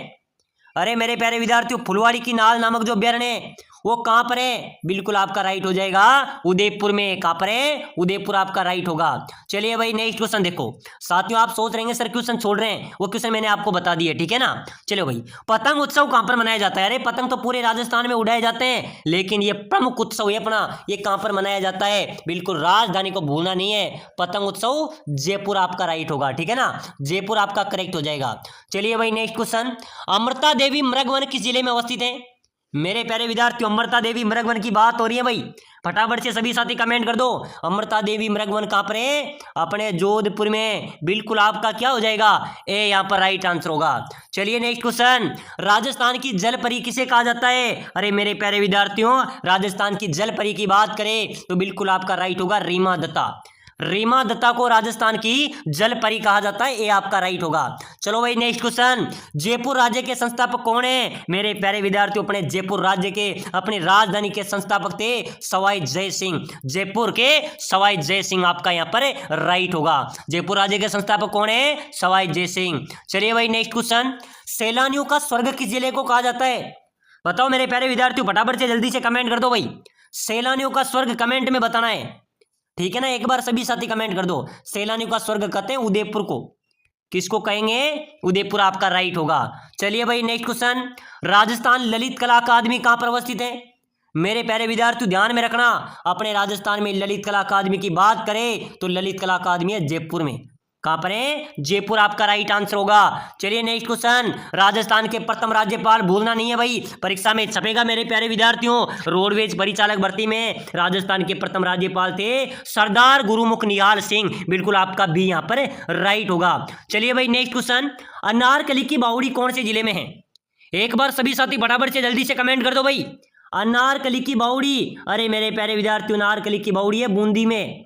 अरे मेरे प्यारे विद्यार्थियों, फुलवाड़ी की नाल नामक जो अभ्यारण्य है वो कहां पर है? बिल्कुल आपका राइट हो जाएगा उदयपुर में। कहां पर है? उदयपुर आपका राइट होगा। चलिए भाई नेक्स्ट क्वेश्चन देखो। साथियों आप सोच रहे हैं सर क्वेश्चन छोड़ रहे हैं, वो क्वेश्चन मैंने आपको बता दिए, ठीक है ना। चलो भाई, पतंग उत्सव कहां पर मनाया जाता है? अरे पतंग तो पूरे राजस्थान में उड़ाए जाते हैं, लेकिन ये प्रमुख उत्सव है अपना, ये कहां पर मनाया जाता है? बिल्कुल राजधानी को भूलना नहीं है, पतंग उत्सव जयपुर आपका राइट होगा, ठीक है ना, जयपुर आपका करेक्ट हो जाएगा। चलिए भाई नेक्स्ट क्वेश्चन, अमृता देवी मृगवन किस जिले में अवस्थित है? मेरे प्यारे विद्यार्थियों, अमृता देवी मृगवन की बात हो रही है भाई, फटाफट से सभी साथी कमेंट कर दो। अमृता देवी मृगवन कहां पर है? अपने जोधपुर में। बिल्कुल आपका क्या हो जाएगा? ए यहाँ पर राइट आंसर होगा। चलिए नेक्स्ट क्वेश्चन, राजस्थान की जल परी किसे कहा जाता है? अरे मेरे प्यारे विद्यार्थियों, राजस्थान की जल परी की बात करें तो बिल्कुल आपका राइट होगा रीमा दत्ता। रीमा दत्ता को राजस्थान की जल परी कहा जाता है, ये आपका राइट होगा। चलो भाई नेक्स्ट क्वेश्चन, जयपुर राज्य के संस्थापक कौन है? मेरे प्यारे विद्यार्थियों, अपने जयपुर राज्य के, अपनी राजधानी के संस्थापक थे सवाई जय सिंह। जयपुर के सवाई जय सिंह आपका यहाँ पर राइट होगा। जयपुर राज्य के संस्थापक कौन है? सवाई जय सिंह। चलिए भाई नेक्स्ट क्वेश्चन, सैलानियों का स्वर्ग किस जिले को कहा जाता है? बताओ मेरे प्यारे विद्यार्थियों, फटाफट से जल्दी से कमेंट कर दो भाई, सैलानियों का स्वर्ग कमेंट में बताना है, ठीक है ना। एक बार सभी साथी कमेंट कर दो, सैलानियों का स्वर्ग कहते हैं उदयपुर को। किसको कहेंगे? उदयपुर आपका राइट होगा। चलिए भाई नेक्स्ट क्वेश्चन, राजस्थान ललित कला अकादमी कहां पर अवस्थित है? मेरे प्यारे विद्यार्थी ध्यान में रखना, अपने राजस्थान में ललित कला अकादमी की बात करें तो ललित कला अकादमी है जयपुर में। कहां पर है? जयपुर आपका राइट आंसर होगा। चलिए नेक्स्ट क्वेश्चन, राजस्थान के प्रथम राज्यपाल भूलना नहीं है भाई, परीक्षा में छपेगा मेरे प्यारे विद्यार्थियों। रोडवेज परिचालक भर्ती में राजस्थान के प्रथम राज्यपाल थे सरदार गुरुमुख निहाल सिंह। बिल्कुल आपका भी यहाँ पर राइट होगा। चलिए भाई नेक्स्ट क्वेश्चन, अनारकली की बावड़ी कौन से जिले में है? एक बार सभी साथी फटाफट से जल्दी से कमेंट कर दो भाई, अनारकली की बावड़ी। अरे मेरे प्यारे विद्यार्थियों, अनारकली की बावड़ी है बूंदी में।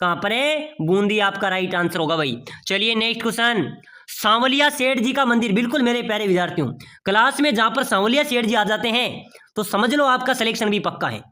कहां पर है? बूंदी आपका राइट आंसर होगा भाई। चलिए नेक्स्ट क्वेश्चन, सांवलिया सेठ जी का मंदिर। बिल्कुल मेरे प्यारे विद्यार्थियों, क्लास में जहां पर सांवलिया सेठ जी आ जाते हैं तो समझ लो आपका सिलेक्शन भी पक्का है।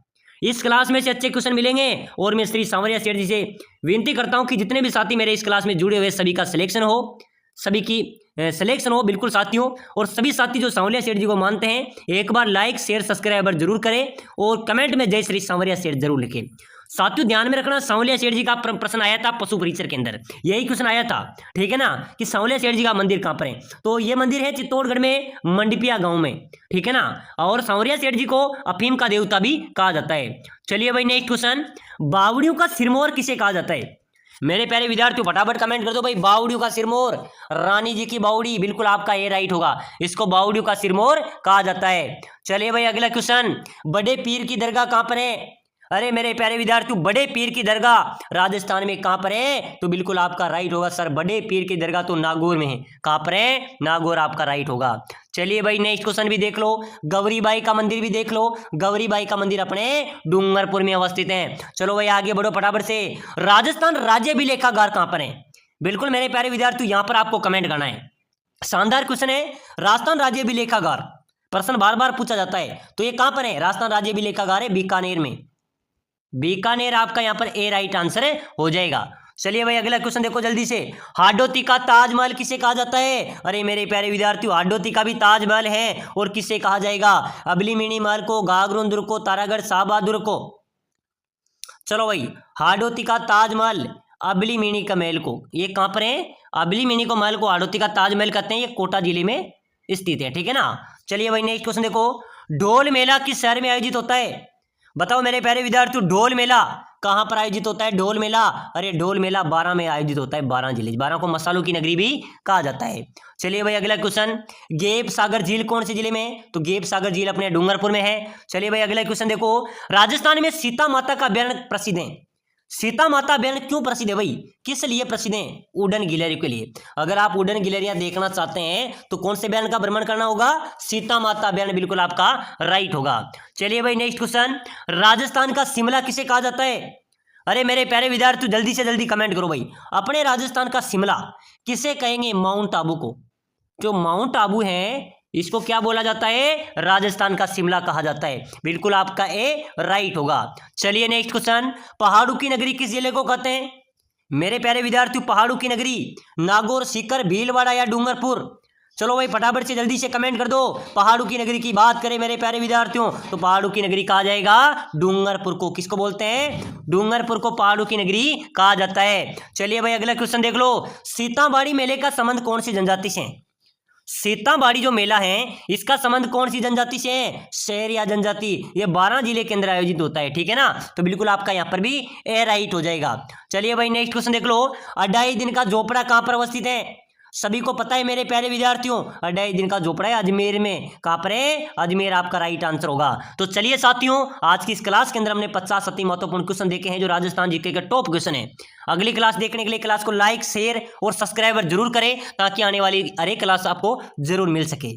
इस क्लास में से अच्छे क्वेश्चन मिलेंगे और मैं श्री सांवलिया सेठ जी से विनती करता हूं कि जितने भी साथी मेरे इस क्लास में जुड़े हुए सभी का सिलेक्शन हो, सभी की सिलेक्शन हो बिल्कुल साथियों। और सभी साथी जो सांवलिया सेठ जी को मानते हैं एक बार लाइक शेयर सब्सक्राइबर जरूर करें और कमेंट में जय श्री सांवलिया सेठ जरूर लिखें। साथियों ध्यान में रखना, सांवलिया सेठ जी का प्रश्न आया था पशु परिचर के अंदर, यही क्वेश्चन आया था, ठीक है ना, कि सांवलिया सेठ जी का मंदिर कहां पर है। तो ये मंदिर है चित्तौड़गढ़ में मंडपिया गांव में, ठीक है ना। और सांवलिया सेठ जी को अफीम का देवता भी कहा जाता है। चलिए भाई नेक्स्ट क्वेश्चन, बावड़ियों का सिरमौर किसे कहा जाता है? मेरे प्यारे विद्यार्थियों फटाफट कमेंट कर दो भाई। बावड़ियों का सिरमौर, रानी जी की बावड़ी, बिल्कुल आपका ये राइट होगा, इसको बावड़ियों का सिरमौर कहा जाता है। चलिए भाई अगला क्वेश्चन, बड़े पीर की दरगाह कहां पर है? अरे मेरे प्यारे विद्यार्थियों, बड़े पीर की दरगाह राजस्थान में कहां पर है? तो बिल्कुल आपका राइट होगा सर, बड़े पीर की दरगाह तो नागौर में है। कहां पर है? नागौर आपका राइट होगा। चलिए भाई नेक्स्ट क्वेश्चन भी देख लो, गौरीबाई का मंदिर भी देख लो। गौरीबाई का मंदिर अपने डूंगरपुर में अवस्थित है। चलो भाई आगे बढ़ो फटाफट से, राजस्थान राज्य अभिलेखागार कहां पर है? बिल्कुल मेरे प्यारे विद्यार्थियों यहां पर आपको कमेंट करना है। शानदार क्वेश्चन है, राजस्थान राज्य अभिलेखागार, प्रश्न बार बार पूछा जाता है, तो ये कहां पर है? राजस्थान राज्य अभिलेखागार है बीकानेर में, बीकानेर आपका यहां पर ए राइट आंसर हो जाएगा। चलिए भाई अगला क्वेश्चन देखो जल्दी से, हाडोती का ताजमहल किसे कहा जाता है? अरे मेरे प्यारे विद्यार्थियों, हाडोती का भी ताजमहल है और किसे कहा जाएगा? अबलीमिनी महल को, गागरोन दुर्ग को, तारागढ़ शाहबाद दुर्ग को। चलो भाई, हाडोती का ताजमहल अबलीमिनी का महल को, ये कहां पर है? अबलीमिनी को महल को हाडोती का ताजमहल कहते हैं, ये कोटा जिले में स्थित है, ठीक है ना। चलिए भाई नेक्स्ट क्वेश्चन देखो, ढोल मेला किस शहर में आयोजित होता है? बताओ मेरे प्यारे विद्यार्थियों, ढोल मेला कहां पर आयोजित होता है? ढोल मेला, अरे ढोल मेला 12 में आयोजित होता है, 12 जिले, 12 को मसालों की नगरी भी कहा जाता है। चलिए भाई अगला क्वेश्चन, गेप सागर झील कौन से जिले में? तो गेप सागर झील अपने डूंगरपुर में है। चलिए भाई अगला क्वेश्चन देखो, राजस्थान में सीता माता का अभ्यारण्य प्रसिद्ध है। सीता माता अभ्यारण्य क्यों प्रसिद्ध है भाई? किस लिए प्रसिद्ध है? उड़न गिलहरी के लिए। अगर आप उड़न गिलहरियां देखना चाहते हैं तो कौन से अभ्यारण्य का भ्रमण करना होगा? सीता माता अभ्यारण्य बिल्कुल आपका राइट होगा। चलिए भाई नेक्स्ट क्वेश्चन, राजस्थान का शिमला किसे कहा जाता है? अरे मेरे प्यारे विद्यार्थी जल्दी से जल्दी कमेंट करो भाई, अपने राजस्थान का शिमला किसे कहेंगे? माउंट आबू को। जो माउंट आबू है इसको क्या बोला जाता है? राजस्थान का शिमला कहा जाता है, बिल्कुल आपका ए राइट होगा। चलिए नेक्स्ट क्वेश्चन, पहाड़ों की नगरी किस जिले को कहते हैं? मेरे प्यारे विद्यार्थियों, पहाड़ों की नगरी नागौर, सीकर, भीलवाड़ा या डूंगरपुर। चलो भाई फटाफट से जल्दी से कमेंट कर दो। पहाड़ों की नगरी की बात करें मेरे प्यारे विद्यार्थियों तो पहाड़ों की नगरी कहा जाएगा डूंगरपुर को। किसको बोलते हैं? डूंगरपुर को पहाड़ों की नगरी कहा जाता है। चलिए भाई अगला क्वेश्चन देख लो, सीताबाड़ी मेले का संबंध कौन सी जनजाति से है? सीताबाड़ी जो मेला है इसका संबंध कौन सी जनजाति से है? शेर या जनजाति। ये 12 जिले के अंदर आयोजित होता है, ठीक है ना, तो बिल्कुल आपका यहाँ पर भी ए राइट हो जाएगा। चलिए भाई नेक्स्ट क्वेश्चन देख लो, अढ़ाई दिन का झोपड़ा कहाँ पर अवस्थित है? सभी को पता है मेरे प्यारे विद्यार्थियों, अढ़ाई दिन का झोपड़ा है अजमेर में। कहाँ पर है? अजमेर आपका राइट आंसर होगा। तो चलिए साथियों, आज की इस क्लास के अंदर हमने 50 अति महत्वपूर्ण क्वेश्चन देखे हैं जो राजस्थान जीके के टॉप क्वेश्चन है। अगली क्लास देखने के लिए क्लास को लाइक शेयर और सब्सक्राइबर जरूर करें ताकि आने वाली हर एक क्लास आपको जरूर मिल सके।